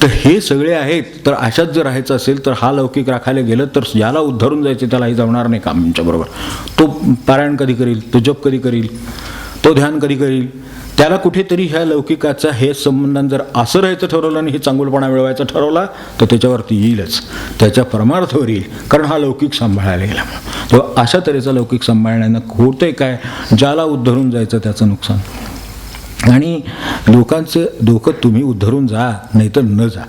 तर हे सगळे आहेत, तर अशाच जर राहायचं असेल तर हा लौकिक राखायला गेलं तर याला उद्धरून जायचं त्यालाही जमणार नाही काम आमच्याबरोबर. तो पारायण कधी करील, तो जप कधी करील, तो ध्यान कधी करील, त्याला कुठेतरी ह्या लौकिकाचा हे संबंधान जर असं राहायचं ठरवलं आणि हे चांगुलपणा मिळवायचा ठरवला तर त्याच्यावरती येईलच, त्याच्या परमार्थावर येईल, कारण हा लौकिक सांभाळायला गेला. तेव्हा अशा तऱ्हेचा लौकिक सांभाळण्यानं होतंय काय, ज्याला उद्धरून जायचं त्याचं नुकसान. आणि लोकांचं डोकं तुम्ही उद्धरून जा नाही तर न जा,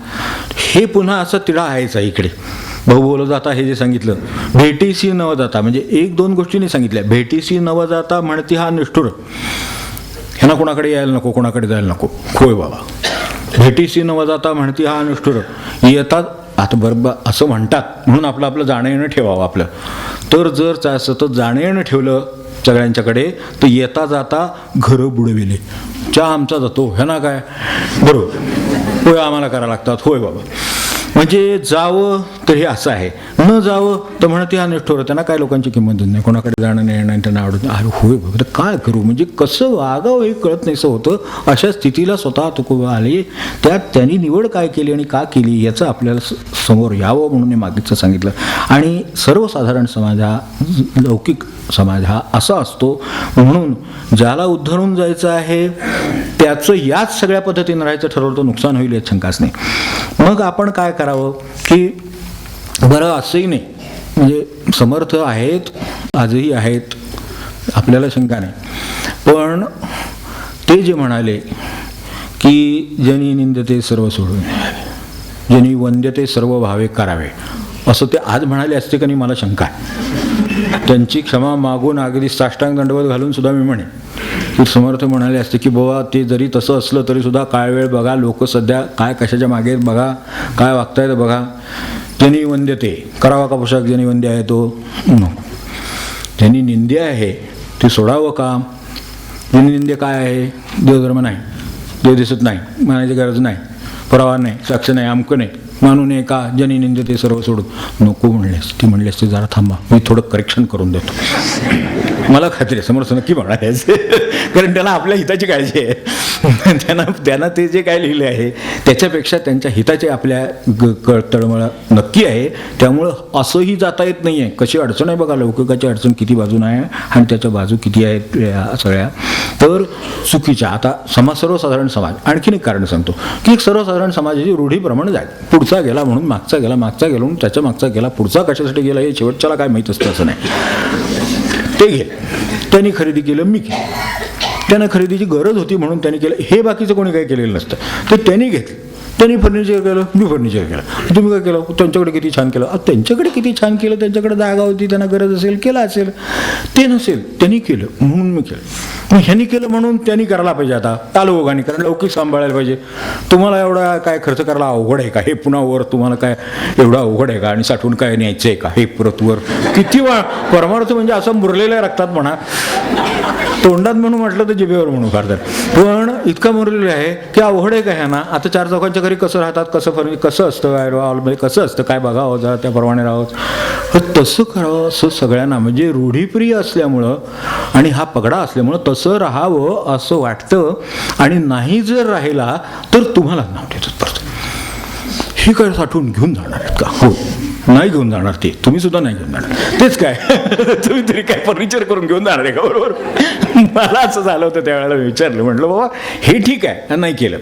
हे पुन्हा असं तिढा आहेच आहे इकडे. भाऊ बोलत जाता हे जे सांगितलं, भेटीसी नव जाता, म्हणजे एक दोन गोष्टींनी सांगितल्या. भेटीसी नव जाता म्हणती हा निष्ठुर, ह्यांना कोणाकडे यायला नको, कोणाकडे जायला नको. होय बाबा, भेटीसी नव जाता म्हणती हा निष्ठुर. येतात आता बरोबर असं म्हणतात म्हणून आपलं जाणं येणं ठेवावं आपलं. तर जर सतत जाणं येणं ठेवलं सगळ्यांच्याकडे तर येता जाता घरं बुडविले. चहा आमचा जातो, ह्यांना काय बरोबर, होय आम्हाला करावं लागतात. होय बाबा, म्हणजे जावं तर हे असं आहे, न जावं तर म्हणते हा निष्ठुर, त्यांना काय लोकांची किंमत नाही, कोणाकडे जाणं नाही येणं त्यांना आवडत. अरे होय बाबा, तर काय करू, म्हणजे कसं वागावं हे कळत नाही असं होतं. अशा स्थितीला स्वतः तुकोबा आले. त्यात त्यांनी निवड काय केली आणि का केली याचं आपल्याला समोर यावं म्हणून हे मागीचं सांगितलं. आणि सर्वसाधारण समाज हा, लौकिक समाज हा असा असतो, म्हणून ज्याला उद्धरून जायचं आहे त्याचं याच सगळ्या पद्धतीनं राहायचं ठरवलं तर नुकसान होईल यात शंकाच नाही. मग आपण काय करावं की बरं असंही नाही, म्हणजे समर्थ आहेत, आजही आहेत, आपल्याला शंका नाही, पण ते जे म्हणाले की जनी निंदते सर्व सोडून जनी वंद्यते सर्व भावे करावे, असं ते आज म्हणाले असते का नाही मला शंका आहे. त्यांची क्षमा मागून अगदी साष्टांग दंडवत घालून सुद्धा मी म्हणे की समर्थ म्हणाले असते की बाबा ते जरी तसं असलं तरी सुद्धा काय वेळ बघा, लोक सध्या काय कशाच्या मागे बघा, काय वागतायत बघा. जनी वंद्यते करावा का पोशाख, जनी वंद्य आहे तो नको, ज्यांनी निंद्य आहे ते सोडावं का, जनिनिंदे काय आहे? देवधर्म नाही, देव दिसत नाही, मानायची गरज नाही, पुरावा नाही, साक्ष नाही, अमकं नाही, मानू नये का? जनिनिंदे ते सर्व सोडून नको म्हणलेस. ती म्हणलेस ते जरा थांबा, मी थोडं करेक्शन करून देतो. मला खात्री आहे समोर नक्की म्हणायचं, कारण त्याला आपल्या हिताची काळजी आहे. त्यांना ते जे काय लिहिले आहे त्याच्यापेक्षा त्यांच्या हिताचे आपल्या तळमळ नक्की आहे. त्यामुळं असंही जाता येत नाही आहे. कशी अडचण आहे बघा, लौकिकाची अडचण किती बाजून आहे आणि त्याच्या बाजू किती आहेत सगळ्या. तर चुकीच्या आता सर्वसाधारण समाज, आणखीन एक कारण सांगतो की एक सर्वसाधारण समाजाची रूढीप्रमाणे जाईल. पुढचा गेला म्हणून मागचा गेला, मागचा गेला म्हणून त्याच्या मागचा गेला, पुढचा कशासाठी गेला हे शेवटच्याला काय माहीत असतं असं नाही. ते गेले, त्यांनी खरेदी केलं, मी केलं. त्यांना खरेदीची गरज होती म्हणून त्यांनी केलं, हे बाकीचं कोणी काही केलेलं नसतं. तर त्यांनी घेतलं, त्यांनी फर्निचर केलं, मी फर्निचर केलं. तुम्ही काय केलं? त्यांच्याकडे किती छान केलं. त्यांच्याकडे किती छान केलं, त्यांच्याकडे जागा होती, त्यांना गरज असेल केला असेल, ते नसेल त्यांनी केलं म्हणून मी केलं. मग ह्यांनी केलं म्हणून त्यांनी करायला पाहिजे. आता आलो ओघाने, कारण लौकिक सांभाळायला पाहिजे. तुम्हाला एवढा काय खर्च करायला अवघड आहे का? हे पुन्हा वर तुम्हाला काय एवढा अवघड आहे का? आणि साठवून काय न्यायचं आहे का? हे परत वर किती परमार्थ म्हणजे असं मुरलेल्या रक्तात म्हणा, तोंडात म्हणून म्हटलं तर जिभेवर म्हणून फार तर, पण इतकं मुरलेलं आहे की अवघड आहे का ह्यांना? आता चार चौकांच्या घरी कसं राहतात, कसं असतं काय म्हणजे कसं असतं काय बघावं, जरा त्याप्रमाणे राहावं, तसं करावं असं सगळ्यांना, म्हणजे रूढीप्रिय असल्यामुळं आणि हा पगडा असल्यामुळं तसं राहावं असं वाटतं. आणि नाही जर राहिला तर तुम्हाला नाव देतात परत. हे काय साठवून घेऊन जाणार आहेत का? हो, नाही घेऊन जाणार ते, तुम्ही सुद्धा नाही घेऊन जाणार. तेच काय तुम्ही तरी काय फर्निचर करून घेऊन जाणार आहे का? बरोबर. मला असं झालं होतं त्यावेळेला, मी विचारलं, म्हटलं बाबा हे ठीक आहे नाही केलं,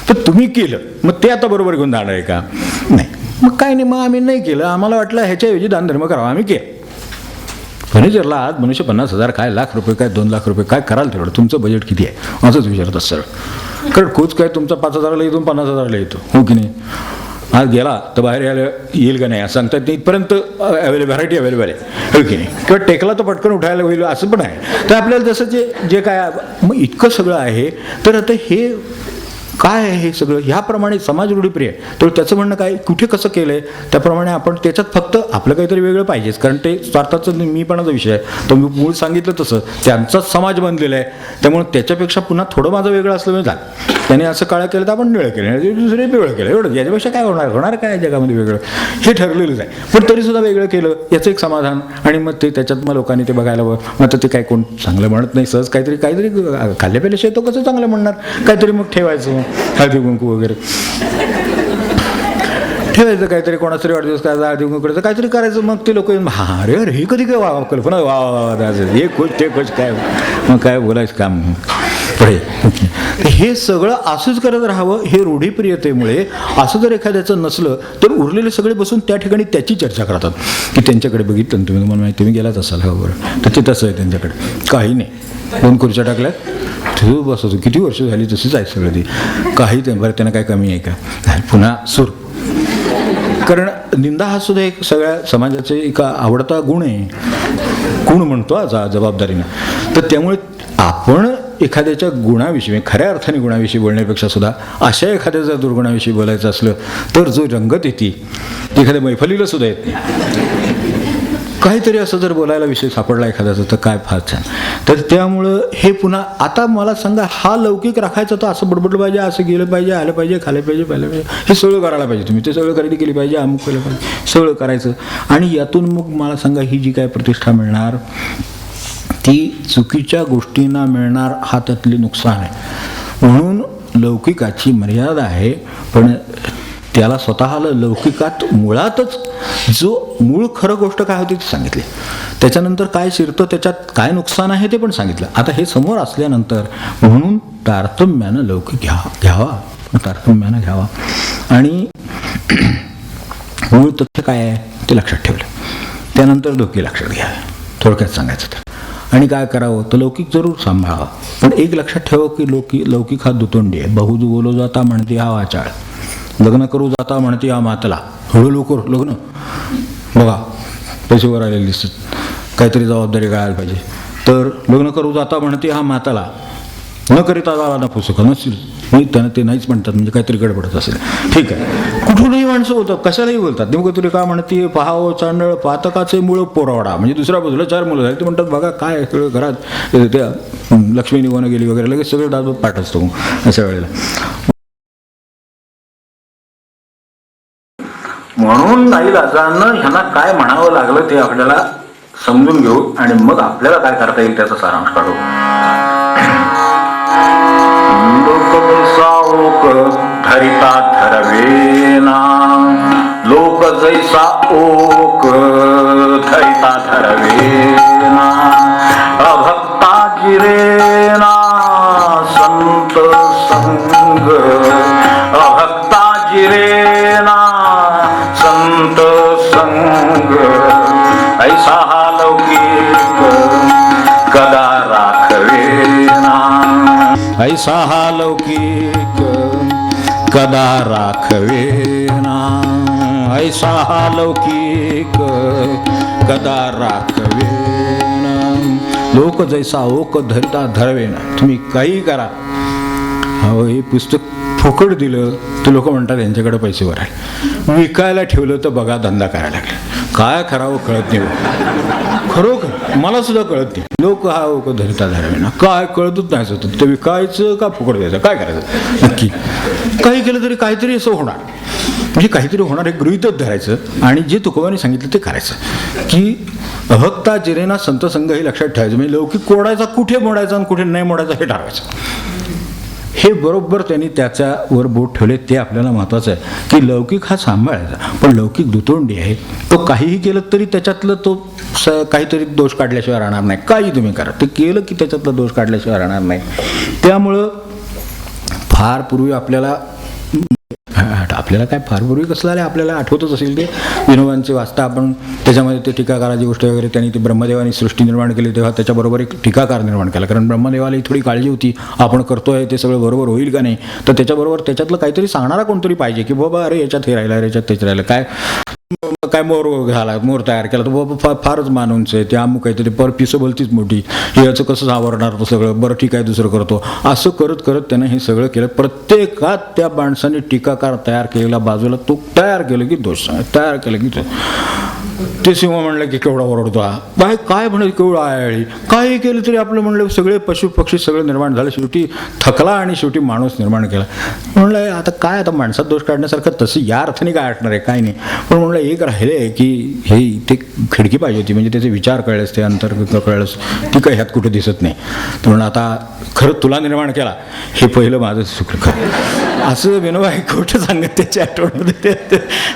तर तुम्ही केलं मग ते आता बरोबर घेऊन जाणार आहे का? नाही. मग काय नाही, मग आम्ही नाही केलं, आम्हाला वाटलं ह्याच्याऐवजी दानधर्म करावा, आम्ही केलं. फर्निचरला आज मनुष्य 50,000 काय, लाख रुपये काय, 2 लाख रुपये काय कराल तेवढं, तुमचं बजेट किती आहे असंच विचारत सर. कारण खोच काय तुमचा 5,000ला येतो 50,000ला येतो, हो की नाही? आज गेला तर बाहेर यायला येईल का नाही असं सांगतात नाही, इथपर्यंत व्हरायटी अवेलेबल आहे, हो की नाही? किंवा टेकला तर पटकन उठायला होईल असं पण आहे. तर आपल्याला जसं जे काय मग इतकं सगळं आहे, तर आता हे काय आहे हे सगळं ह्याप्रमाणे समाज रूढीप्रिय आहे. तर त्याचं म्हणणं काय, कुठे कसं केलं आहे त्याप्रमाणे आपण त्याच्यात फक्त आपलं काहीतरी वेगळं पाहिजेच, कारण ते स्वार्थाचं मीपणाचा विषय आहे. तो मी मूळ सांगितलं तसं त्यांचाच समाज बनलेला आहे, त्यामुळे त्याच्यापेक्षा पुन्हा थोडं माझं वेगळं असलं म्हणजे झालं. त्याने असं काळं केलं तर आपण निळं केलं, दुसरे वेगळं केलं, एवढं. याच्यापेक्षा काय होणार काय जगामध्ये वेगळं, हे ठरलेलंच आहे. पण तरीसुद्धा वेगळं केलं याचं एक समाधान. आणि मग ते त्याच्यात मग लोकांनी ते बघायला मग ते काय कोण चांगलं म्हणत नाही, सहज काहीतरी खाल्ल्या पेल्याशिवाय तो कसं चांगलं म्हणणार, काहीतरी मग ठेवायचं, हळदी कुंकू वगैरे ठेवायचं, काहीतरी कोणातरी वाढदिवस काय हळदी कुंकू करायचं, काहीतरी करायचं. मग ते लोक हा अरे अरे हे कधी काय वा कल्पना वा हे खुश ते खुश काय, मग काय बोलायचं काम पुढे. हे सगळं असंच करत राहावं, हे रूढीप्रियतेमुळे. असं जर एखाद्याचं नसलं तर उरलेले सगळे बसून त्या ठिकाणी त्याची चर्चा करतात की त्यांच्याकडे बघितलं ना तुम्हाला माहिती, तुम्ही गेलाच असाल हा बरोबर, तर ते तसं आहे त्यांच्याकडे. काही नाही, 2 खुर्च्या टाकल्यात तू बसवतो, किती वर्ष झाली तशीच आहे सगळं ती, काही ते बरं त्यांना काय कमी आहे का? पुन्हा सूर. कारण निंदा हा सुद्धा एक सगळ्या समाजाचे एक आवडता गुण आहे, गुण म्हणतो आज जबाबदारीनं. तर त्यामुळे आपण एखाद्याच्या गुणाविषयी, खऱ्या अर्थाने गुणाविषयी बोलण्यापेक्षा सुद्धा अशा एखाद्याच्या दुर्गुणाविषयी बोलायचं असलं तर जो रंगत येते एखाद्या मैफलीला सुद्धा येत नाही. काहीतरी असं जर बोलायला विषय सापडला एखाद्याचा तर काय फार छान. तर त्यामुळं हे पुन्हा आता मला सांगा, हा लौकिक राखायचा तर असं बडबडलं पाहिजे, असं गेलं पाहिजे, आलं पाहिजे, खाल्लं पाहिजे, पाहिलं पाहिजे, हे सगळं करायला पाहिजे. तुम्ही ते सगळं खरेदी केली पाहिजे, अमुक केलं पाहिजे, सगळं करायचं. आणि यातून मग मला सांगा ही जी काय प्रतिष्ठा मिळणार ती चुकीच्या गोष्टींना मिळणार, हा त्यातले नुकसान आहे. म्हणून लौकिकाची मर्यादा आहे, पण त्याला स्वतःला लौकिकात मुळातच जो मूळ खरं गोष्ट काय होती ती सांगितली, त्याच्यानंतर काय शिरतं, त्याच्यात काय नुकसान आहे ते पण सांगितलं. आता हे समोर असल्यानंतर म्हणून तारतम्यानं लौकिक घ्यावा, तारतम्यानं घ्यावा. आणि मूळ तथ्य काय आहे ते लक्षात ठेवलं, त्यानंतर धोके लक्षात घ्यावे, थोडक्यात सांगायचं तर. आणि काय करावं तर लौकिक जरूर सांभाळावं, पण एक लक्षात ठेवा की लौकिक हा दुतोंडी आहे. बहुजू बोलो जाता म्हणते हा वाचाळ, लग्न करू जाता म्हणते हा मातला. हळू लवकर लग्न बघा, पैसे वर आलेले दिसत, काहीतरी जबाबदारी कळायला पाहिजे. तर लग्न करू जाता म्हणते हा माताला, न करिता जावा ना पुस्तक नसेल, नाही त्यांना ते नाहीच म्हणतात, म्हणजे काहीतरी गडबडत असेल. ठीक आहे, कुठूनही माणसं होतं, कशालाही बोलतात. नेमकं तुला काय म्हणते, पहावं चांडळ पातकाचे मूळ पोरावडा, म्हणजे दुसऱ्या बाजूला 4 मुलं झाली, ते म्हणतात बघा काय सगळं घरात त्या लक्ष्मी निघून गेली वगैरे लगेच सगळं दाबत पाठ असतो अशा वेळेला. म्हणून नाईलाजानं ह्यांना काय म्हणावं लागलं ते आपल्याला समजून घेऊ आणि मग आपल्याला काय करता येईल त्याचा सारांश काढू. लोक धरिता धरवेना, लोक जैसा ओक धरिता धरवेना, अभक्ता जिरेना संत संग, अभक्ता जिरेना संत संग, ऐसा हा लौकिक कदा राखवेना, ऐसा हा लौकिक कदा राखवेना, ऐसा हा लौकिक कदा राखवेना, लोक जैसा ओक धरिता धरवेना. तुम्ही काही करा, हो हे पुस्तक फुकट दिलं तर लोक म्हणतात यांच्याकडे पैसे वर आहे, विकायला ठेवलं तर बघा धंदा करायला लागले. काय करावं कळत नाही, खरोखर मला सुद्धा कळत नाही. लोक हा ओक धरिता धरवेना काय कळतच नाही होतं, ते विकायचं का फुकट द्यायचं, काय करायचं नक्की. काही केलं तरी काहीतरी असं होणार, म्हणजे काहीतरी होणार हे गृहीतच धरायचं आणि जे तुकोबाने सांगितलं ते करायचं. की अभक्ता जिरेना संत संघ हे लक्षात ठेवायचं. म्हणजे लौकिक कोडायचा कुठे मोडायचा आणि कुठे नाही मोडायचा हे ठरवायचं. हे बरोबर त्यांनी त्याच्यावर बोट ठेवले, ते आपल्याला महत्त्वाचं आहे. की लौकिक हा सांभाळायचा, पण लौकिक दुतोंडी आहे, तो काहीही केलं तरी त्याच्यातलं तो काहीतरी दोष काढल्याशिवाय राहणार नाही. काही तुम्ही करा, ते केलं की त्याच्यातला दोष काढल्याशिवाय राहणार नाही. त्यामुळं फार पूर्वी आपल्याला काय फार पूर्वी कसलं आलं आपल्याला आठवतच असेल ते विनोबांचे वाचता आपण, त्याच्यामध्ये ते टीकाकाराची गोष्ट वगैरे त्यांनी ते ब्रह्मदेवानी सृष्टी निर्माण केली तेव्हा त्याच्याबरोबर एक टीकाकार निर्माण केला. कारण ब्रह्मदेवाला थोडी काळजी होती आपण करतोय ते सगळं बरोबर होईल का नाही, तर त्याच्याबरोबर त्याच्यातलं काहीतरी सांगणारा कोणतरी पाहिजे की बाबा अरे याच्यात हे राहिलं, याच्यात तेच राहिलं, काय मोर झाला, मोर तयार केला तर बाबा फारच मानूनच आहे, ते अमुक काहीतरी पर पिसं भलतीच मोठी, हे याचं कसं आवरणार तो सगळं, बरं ठीक आहे दुसरं करतो. असं करत करत त्यानं हे सगळं केलं. प्रत्येकात त्या माणसाने टीकाकार तयार केलेला बाजूला तो तयार केलं की दोष तयार केलं की ते सिंह म्हणलं की केवढा ओरडतो हा, काय म्हणत केवढा आळी, काही केलं तरी आपलं म्हणलं सगळे पशु पक्षी सगळं निर्माण झालं, शेवटी थकला आणि शेवटी माणूस निर्माण केला. म्हणलं आता काय आता माणसात दोष काढण्यासारखं तसं या अर्थाने काय असणार आहे, काय नाही. पण म्हणलं एक राहिले की हे ते खिडकी पाहिजे होती, म्हणजे त्याचे विचार कळलेच, ते अंतर्गत कळलंच, ती काही ह्यात कुठे दिसत नाही. तर म्हणून आता खरं तुला निर्माण केला हे पहिलं माझं चुकलं खरं, असं विनोबाई खोटं सांगत त्याच्या आठवणमध्ये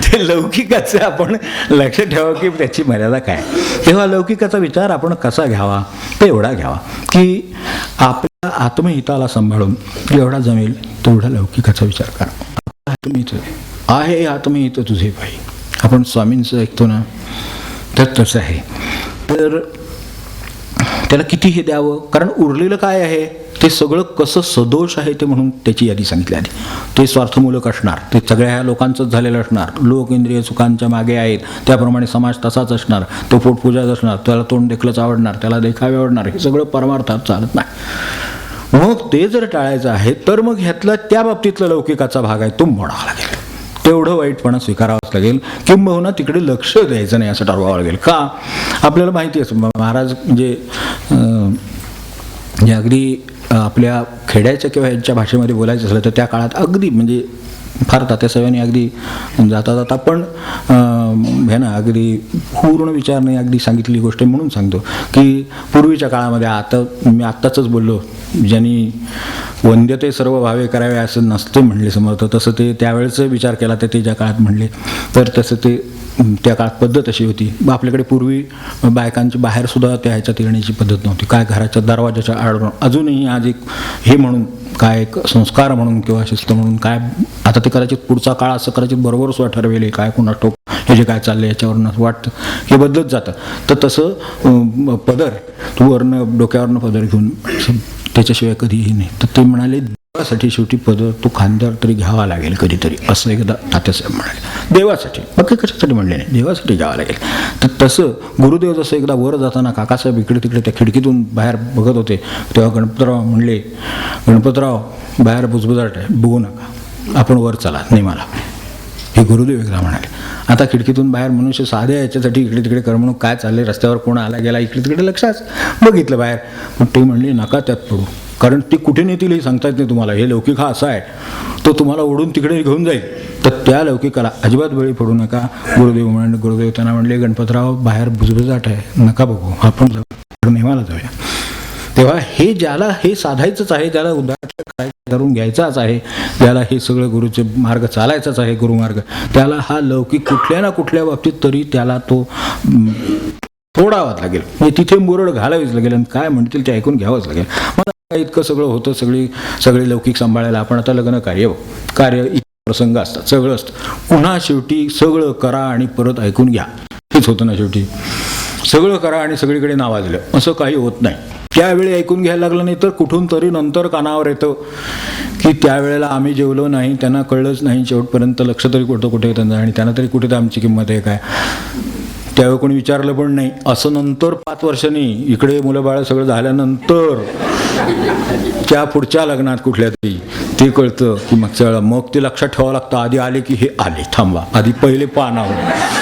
ते लौकिकाचं आपण लक्षात ठेवा की त्याची मर्यादा काय. तेव्हा लौकिकाचा विचार आपण कसा घ्यावा, ते एवढा घ्यावा की आपल्या आत्महिताला सांभाळून जेवढा जमेल तेवढा लौकिकाचा विचार करा. आत्महित आहे, आत्महित तुझे पाई, आपण स्वामींचं ऐकतो ना, तर तसं आहे. तर त्याला कितीही द्यावं, कारण उरलेलं काय आहे ते सगळं कसं सदोष आहे ते म्हणून त्याची यादी सांगितली आधी. ते स्वार्थमूलक असणार, ते सगळ्या ह्या लोकांचंच झालेलं असणार, लोक इंद्रिय सुखांच्या मागे आहेत, त्याप्रमाणे समाज तसाच असणार, तो पोटपूजाच असणार, त्याला तोंड देखलंच आवडणार, त्याला देखावे आवडणार, हे सगळं परमार्थात चालत नाही. मग ते जर टाळायचं आहे तर मग ह्यातला त्या बाबतीतला लौकिकाचा भाग आहे तो मोडावा लागेल, तेवढं वाईटपणा स्वीकारावंच लागेल, किंबहुना तिकडे लक्ष द्यायचं नाही असं ठरवावं लागेल. का आपल्याला माहिती आहे महाराज म्हणजे अगदी आपल्या खेड्याच्या किंवा ह्यांच्या भाषेमध्ये बोलायचं असलं तर त्या काळात अगदी म्हणजे फार तात्यासाहेबांनी अगदी जाता जाता पण हे ना अगदी पूर्ण विचार नाही अगदी सांगितलेली गोष्ट म्हणून सांगतो की पूर्वीच्या काळामध्ये आता मी आत्ताच बोललो ज्यांनी वंद्यते सर्व भावे करावे असं नसते म्हणले समर्थ, तसं ते त्यावेळेचा विचार केला तर ते ज्या काळात म्हणले तर तसं ते त्या काळात पद्धत अशी होती. आपल्याकडे पूर्वी बायकांची बाहेरसुद्धा त्या ह्याच्यात येण्याची पद्धत नव्हती, काय घराच्या दरवाजाच्या आड अजूनही आज एक हे म्हणून काय एक संस्कार म्हणून किंवा शिस्त म्हणून काय आता ते कदाचित पुढचा काळ असं कदाचित बरोबर सुद्धा ठरवेल काय कोणा टोक हे जे काय चाललं याच्यावरनं वाटतं हे बदलत जातं. तर तसं पदर तू वरनं डोक्यावरनं पदर घेऊन त्याच्याशिवाय कधीही नाही. तर ते म्हणाले देवासाठी शेवटी पदर तो खांद्यावर तरी घ्यावा लागेल कधीतरी, असं एकदा तात्यासाहेब म्हणाले. देवासाठी, बाकी कशासाठी म्हणले नाही, देवासाठी घ्यावं लागेल. तर तसं गुरुदेव जसं एकदा वर जाताना काकासाहेब इकडे तिकडे त्या खिडकीतून बाहेर बघत होते तेव्हा गणपतराव म्हणले, गणपतराव बाहेर बुजबुजाट आहे, बघू नका, आपण वर चला नेमाला. हे गुरुदेव एकदा म्हणाले. आता खिडकीतून बाहेर मनुष्य साध्या याच्यासाठी इकडे तिकडे करमणूक काय चालले, रस्त्यावर कोण आला गेला इकडे तिकडे लक्षात बघितलं बाहेर, पण ते म्हणले नका त्यात पडू, कारण ती कुठे नेतील हे सांगता येत नाही तुम्हाला. हे लौकिक हा असा आहे, तो तुम्हाला ओढून तिकडे घेऊन जाईल, तर त्या लौकिकाला अजिबात बळी पडू नका. गुरुदेव त्यांना म्हणले, गणपतराव बाहेर बुजबुजाट आहे, नका बघू, आपण जाऊ, नेमाला जाऊया. तेव्हा हे ज्याला हे साधायचंच आहे, ज्याला उदाहरण करून घ्यायचाच आहे, ज्याला हे सगळं गुरुचे मार्ग चालायचाच आहे, गुरुमार्ग, त्याला हा लौकिक कुठल्या ना कुठल्या बाबतीत तरी त्याला तो तोडावाच लागेल, म्हणजे तिथे मुरड घालावीच लागेल आणि काय म्हणतील ते ऐकून घ्यावंच लागेल. मला इतकं सगळं होतं, सगळे लौकिक सांभाळायला. आपण आता लग्न कार्य प्रसंग असतात, सगळं असतं, पुन्हा शेवटी सगळं करा आणि परत ऐकून घ्या, हेच होतं ना शेवटी. सगळं करा आणि सगळीकडे नावाजलं असं काही होत नाही. त्यावेळी ऐकून घ्यायला लागलं नाही तर कुठून तरी नंतर कानावर येतं की त्यावेळेला आम्ही जेवलो नाही, त्यांना कळलंच नाही, शेवटपर्यंत लक्ष तरी कुठं त्यांना, आणि त्यांना तरी कुठे आमची किंमत आहे काय, त्यावेळी कोणी विचारलं पण नाही. असं नंतर 5 वर्षांनी इकडे मुलं बाळ सगळं झाल्यानंतर त्या पुढच्या लग्नात कुठल्या तरी ते कळतं की मागच्या वेळेला, मग ते लक्षात ठेवावं लागतं. आधी आले की हे आले, थांबा, आधी पहिले पानावर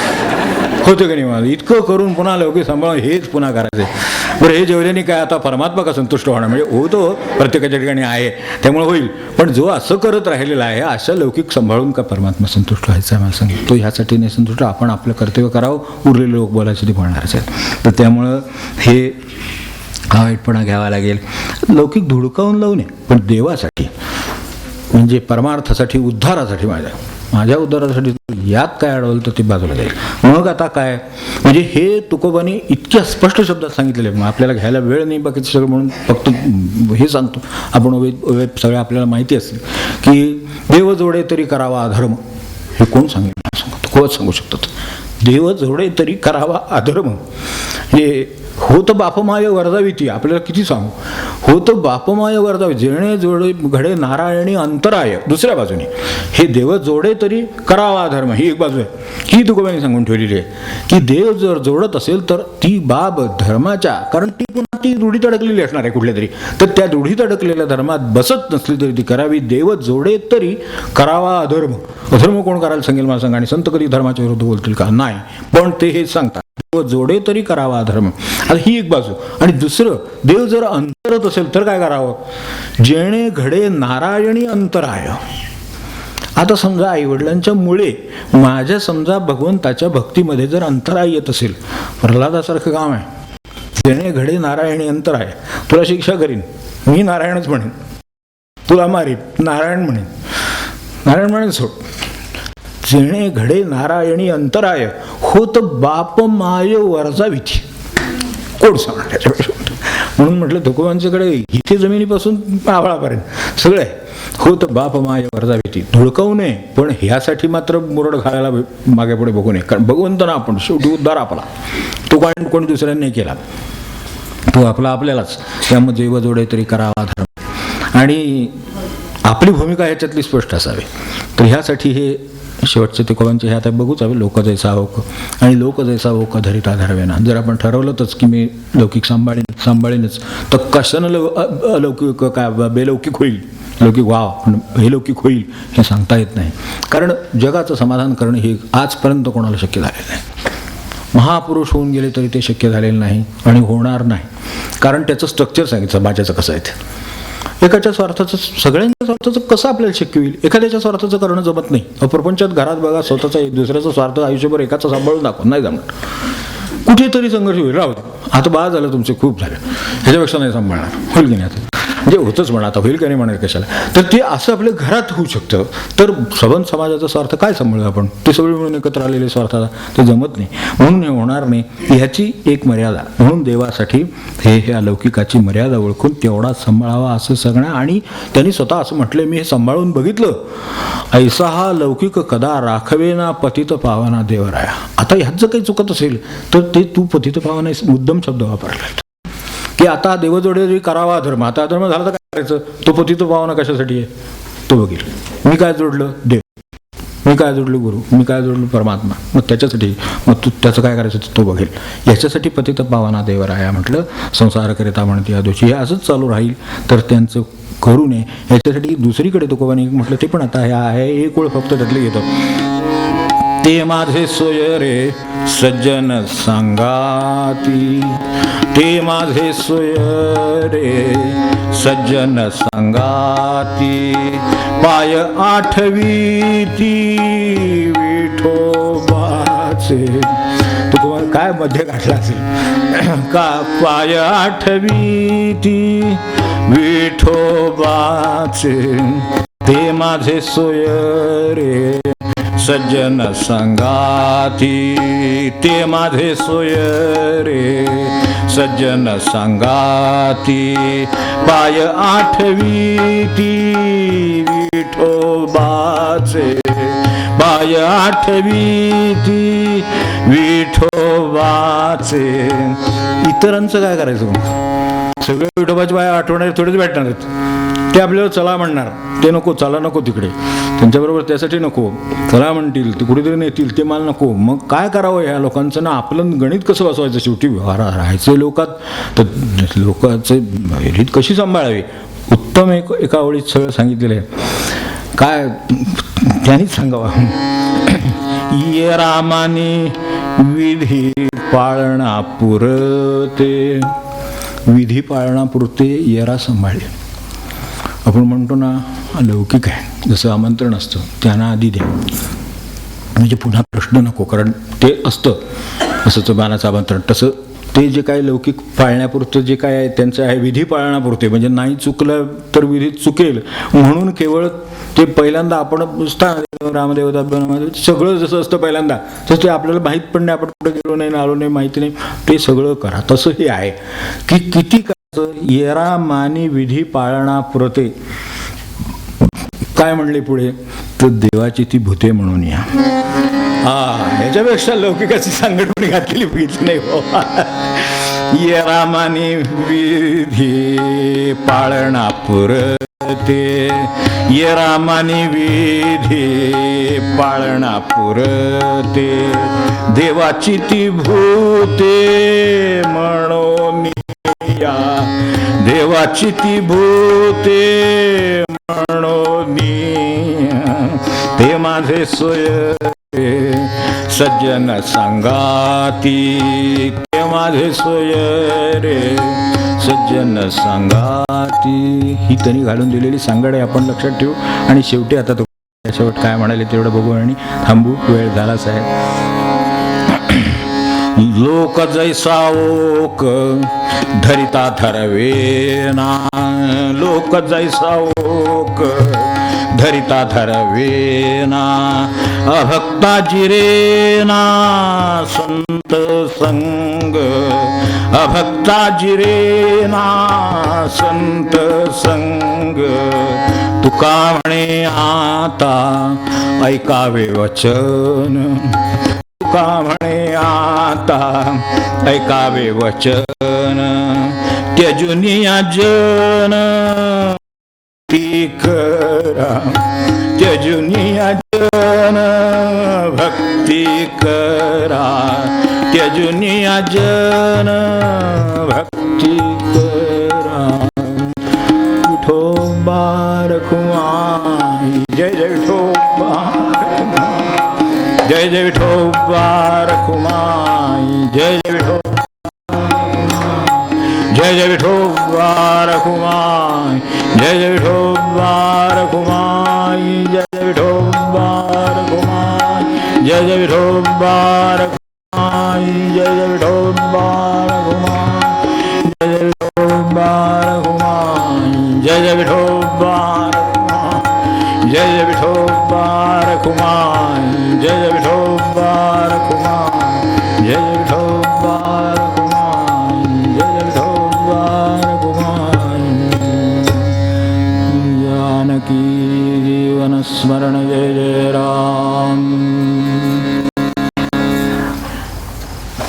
होतं का नाही. मला इतकं करून पुन्हा लौकिक सांभाळून हेच पुन्हा करायचं. बरं, हे जेवल्याने काय आता परमात्मा का संतुष्ट होणार, म्हणजे होतो प्रत्येकाच्या ठिकाणी आहे त्यामुळे होईल, पण जो असं करत राहिलेला आहे अशा लौकिक सांभाळून का परमात्मा संतुष्ट व्हायचा आहे. मला सांगितलं तो ह्यासाठी नाही संतुष्ट, आपण आपलं कर्तव्य करावं, उरलेले लोक बोलायसाठी बोलणारच आहेत. तर त्यामुळं हे हा वाईटपणा घ्यावा लागेल. लौकिक धुडकावून लावू नये, पण देवासाठी म्हणजे परमार्थासाठी, उद्धारासाठी, माझ्या उद्धारासाठी यात काय अडवलं तर ते बाजूला जाईल. मग आता काय, म्हणजे हे तुकोबांनी इतक्या स्पष्ट शब्दात सांगितलेले, मग आपल्याला घ्यायला वेळ नाही बाकीचं सगळं, म्हणून फक्त हे सांगतो. आपण सगळं आपल्याला माहिती असेल की देव जोडे तरी करावा अधर्म, हे कोण सांगितलं, सांगतो कोण सांगू शकतात. देव जोडे तरी करावा अधर्म, हे होत बापमाय वर्धाविती, आपल्याला किती सांगू, होत बापमाय वर्धावी, जेणे जोडे घडे नारायणी अंतराय. दुसऱ्या बाजूने हे देव जोडे तरी करावा अधर्म, ही एक बाजू आहे, ही तुकोबांनी सांगून ठेवलेली आहे की देव जर जोडत असेल तर ती बाब धर्माच्या, कारण ती पुन्हा ती रूढीत अडकलेली असणार आहे कुठल्या तरी, तर त्या रूढीत अडकलेल्या धर्मात बसत नसली तरी ती करावी. देव जोडे तरी करावा अधर्म, अधर्म कोण करायला सांगेल मला सांगा, आणि संत कधी धर्माच्या विरुद्ध बोलतील का, नाही, पण ते हे सांगतात देव जोडे तरी करावा धर्म. आता ही एक बाजू. आणि दुसरं, देव जर अंतरत असेल तर काय करावं, जेणे घडे नारायणी अंतराय. आता समजा आईवडिलांच्या मुळे माझ्या समजा भगवंताच्या भक्तीमध्ये जर अंतराय येत असेल, प्रल्हादासारखं काम आहे, जेणे घडे नारायणी अंतराय, तुला शिक्षा करीन मी नारायणच म्हणेन, तुला मारीन नारायण म्हणेन, नारायण म्हणेन सोड, जेणे घडे नारायणी अंतराय, होत बाप माय वरचा विधी, कोण सांगणार त्याच्यापेक्षा. म्हणून म्हटलं तुकोबांच्याकडे इथे जमिनीपासून आवळापर्यंत सगळं आहे, होत बाप माय वरचा विधी. धुळकावू नये, पण ह्यासाठी मात्र मुरड घालायला मागे पुढे बघू नये, कारण भगवंत ना आपण, शेवटी उद्धार आपला, तो कोणी दुसऱ्यांनी केला, तो आपला आपल्यालाच. त्यामुळे देव जोडे तरी करावा धर्म, आणि आपली भूमिका ह्याच्यातली स्पष्ट असावी. तर ह्यासाठी हे शेवटचे तुकोबांचे हे आता बघूच हवे, लोक जैसा होक, आणि लोक जैसा होक धरिता धरवेना. जर आपण ठरवलंच की मी लौकिक सांभाळीनच, तर कशानं अलौकिक काय बेलौकिक होईल, लौकिक व्हाव पण हे लौकिक होईल हे सांगता येत नाही. कारण जगाचं समाधान करणं हे आजपर्यंत कोणाला शक्य झालेलं नाही. महापुरुष होऊन गेले तरी ते शक्य झालेलं नाही आणि होणार नाही, कारण त्याचं स्ट्रक्चर सांगितलं समाजाचं कसं आहे ते. एकाच्या स्वार्थाचं, सगळ्यांच्या स्वार्थाचं कसं आपल्याला शक्य होईल, एखाद्याच्या स्वार्थाचं करणं जमत नाही. प्रपंचात घरात बघा, स्वतःचा दुसऱ्याचा स्वार्थ आयुष्यभर एकाचा सांभाळून दाखवत नाही जमणार, कुठेतरी संघर्ष होईल. राहू दे, आता बाळ झालं तुमचे, खूप झालं, ह्याच्यापेक्षा नाही सांभाळणार, होईल की नाही, आता म्हणजे होतच म्हणा, आता होईल का नाही म्हणा कशाला. तर ते असं आपल्या घरात होऊ शकतं. तर सबंध समाजाचा स्वार्थ काय सांभाळू आपण, ते सगळे मिळून एकत्र आलेले स्वार्थाला ते जमत नाही, म्हणून हे होणार नाही. ह्याची एक मर्यादा, म्हणून देवासाठी हे अलौकिकाची मर्यादा ओळखून तेवढाच सांभाळावा असं सगळं. आणि त्यांनी स्वतः असं म्हटलं, मी हे सांभाळून बघितलं, ऐसा हा लौकिक कदा राखवेना पतित पावना देवराया. आता ह्यात जर काही चुकत असेल तर ते तू पतित पावना मुद्दम शब्द वापरला की आता देवजोडे करावा धर्म. आता धर्म झाला तर काय करायचं, तो पतित पावना कशासाठी आहे तो बघील. मी काय जोडलं देव, मी काय जोडलं गुरु, मी काय जोडलं परमात्मा, मग त्याच्यासाठी मग तू त्याचं काय करायचं तो बघेल. याच्यासाठी पतित पावना देवराया म्हटलं. संसार करिता म्हणते या दोषी, हे असंच चालू राहील तर त्यांचं करू नये याच्यासाठी दुसरीकडे तुकोबाने म्हटलं ते पण आता हे आहे एक ओळ फक्त त्यातले घेतं. ते माझे सोय रे सज्जन संगाती, ते माझे सोय रे सज्जन संगाती, पाय आठवीती विठोबाचे. तू तुम्हाला काय मध्ये गाठला असेल का? पाय आठवीती विठोबाचे, ते माझे सोय रे सज्जन संगाती, ते माझे सोय रे सज्जन संगाती, पाय आठवीती विठोबाचे, पाय आठवीती विठोबाचे. इतरांचं काय करायचं? सगळे विठोबाचे पाय आठवणारे थोडेच भेटणार आहेत. ते आपल्याला चला म्हणणार, ते नको, चला नको तिकडे, त्यांच्याबरोबर त्यासाठी नको, चला म्हणतील ते कुठेतरी नेतील, ते मला नको. मग काय करावं ह्या लोकांचं ना? आपलं गणित कसं बसवायचं? शेवटी व्यवहार राहायचं लोकात, तर लोकांचं रीत कशी सांभाळावी? उत्तम एका ओळीत सगळं सांगितलेलं आहे. काय त्यांनीच सांगावं. ये रामानी विधी पाळणा पुरते, विधी पाळणा पुरते येरा सांभाळले. आपण म्हणतो ना लौकिक आहे, जसं आमंत्रण असतं त्यांना आधी द्या, म्हणजे पुन्हा प्रश्न नको, कारण ते असतं असंच बाणाचं आमंत्रण. तसं ते जे काय लौकिक पाळण्यापुरतं जे काय आहे त्यांचं आहे विधी पाळण्यापुरते, म्हणजे नाही चुकलं तर विधीत चुकेल म्हणून केवळ ते पहिल्यांदा आपण रामदेव सगळं जसं असतं पहिल्यांदा, तसं ते आपल्याला माहीत पण नाही, आपण कुठे गेलो नाही, आलो नाही, माहिती नाही, ते सगळं करा. तसं हे आहे की किती येरा मानी विधी पाळणा पुरते. काय म्हणले पुढे? तर देवाची ती भूते म्हणून या. याच्यापेक्षा लौकिकाची सांगड घातलेली बघितली नाही बाबा. येरा मानी विधी पाळणा पुरते, येरा मानी विधी पाळणा पुरते, देवाची ती भूते म्हणून या, देवाची ती भूते म्हणून ते माझे सोय सज्जन संगाती, ते माझे सोय रे सज्जन संगाती. ही त्यांनी घालून दिलेली सांगड आहे, आपण लक्षात ठेवू. आणि शेवटी आता तो शेवट काय म्हणाले तेवढं बघू आणि थांबू, वेळ झालाच आहे. लोक जैसा ओक धरिता धरवेना, लोक जैसा ओक धरिता धरवेना, अभक्ता जिरेना संत संग, अभक्ता जिरेना संत संग. तुका म्हणे आता ऐकावे वचन, तुका म्हणे आता ऐकावे वचन, त्यजुनिया जन ती करा, त्यजुनिया जन भक्ती करा, त्यजुनिया जन भक्ती करा. विठोबा रखुमाई, जय जय विठोबा, जय जय विठोबा रखुमाई, जय जय विठोबा, जय जय विठोबा रखुमाई, जय जय विठोबा रखुमाई, जय जय विठोबा रखुमाई, जय जय विठोबा रखुमाई, जय जय विठोबा रखुमाई, जय जय विठोबा रखुमाई, जय जय विठोबा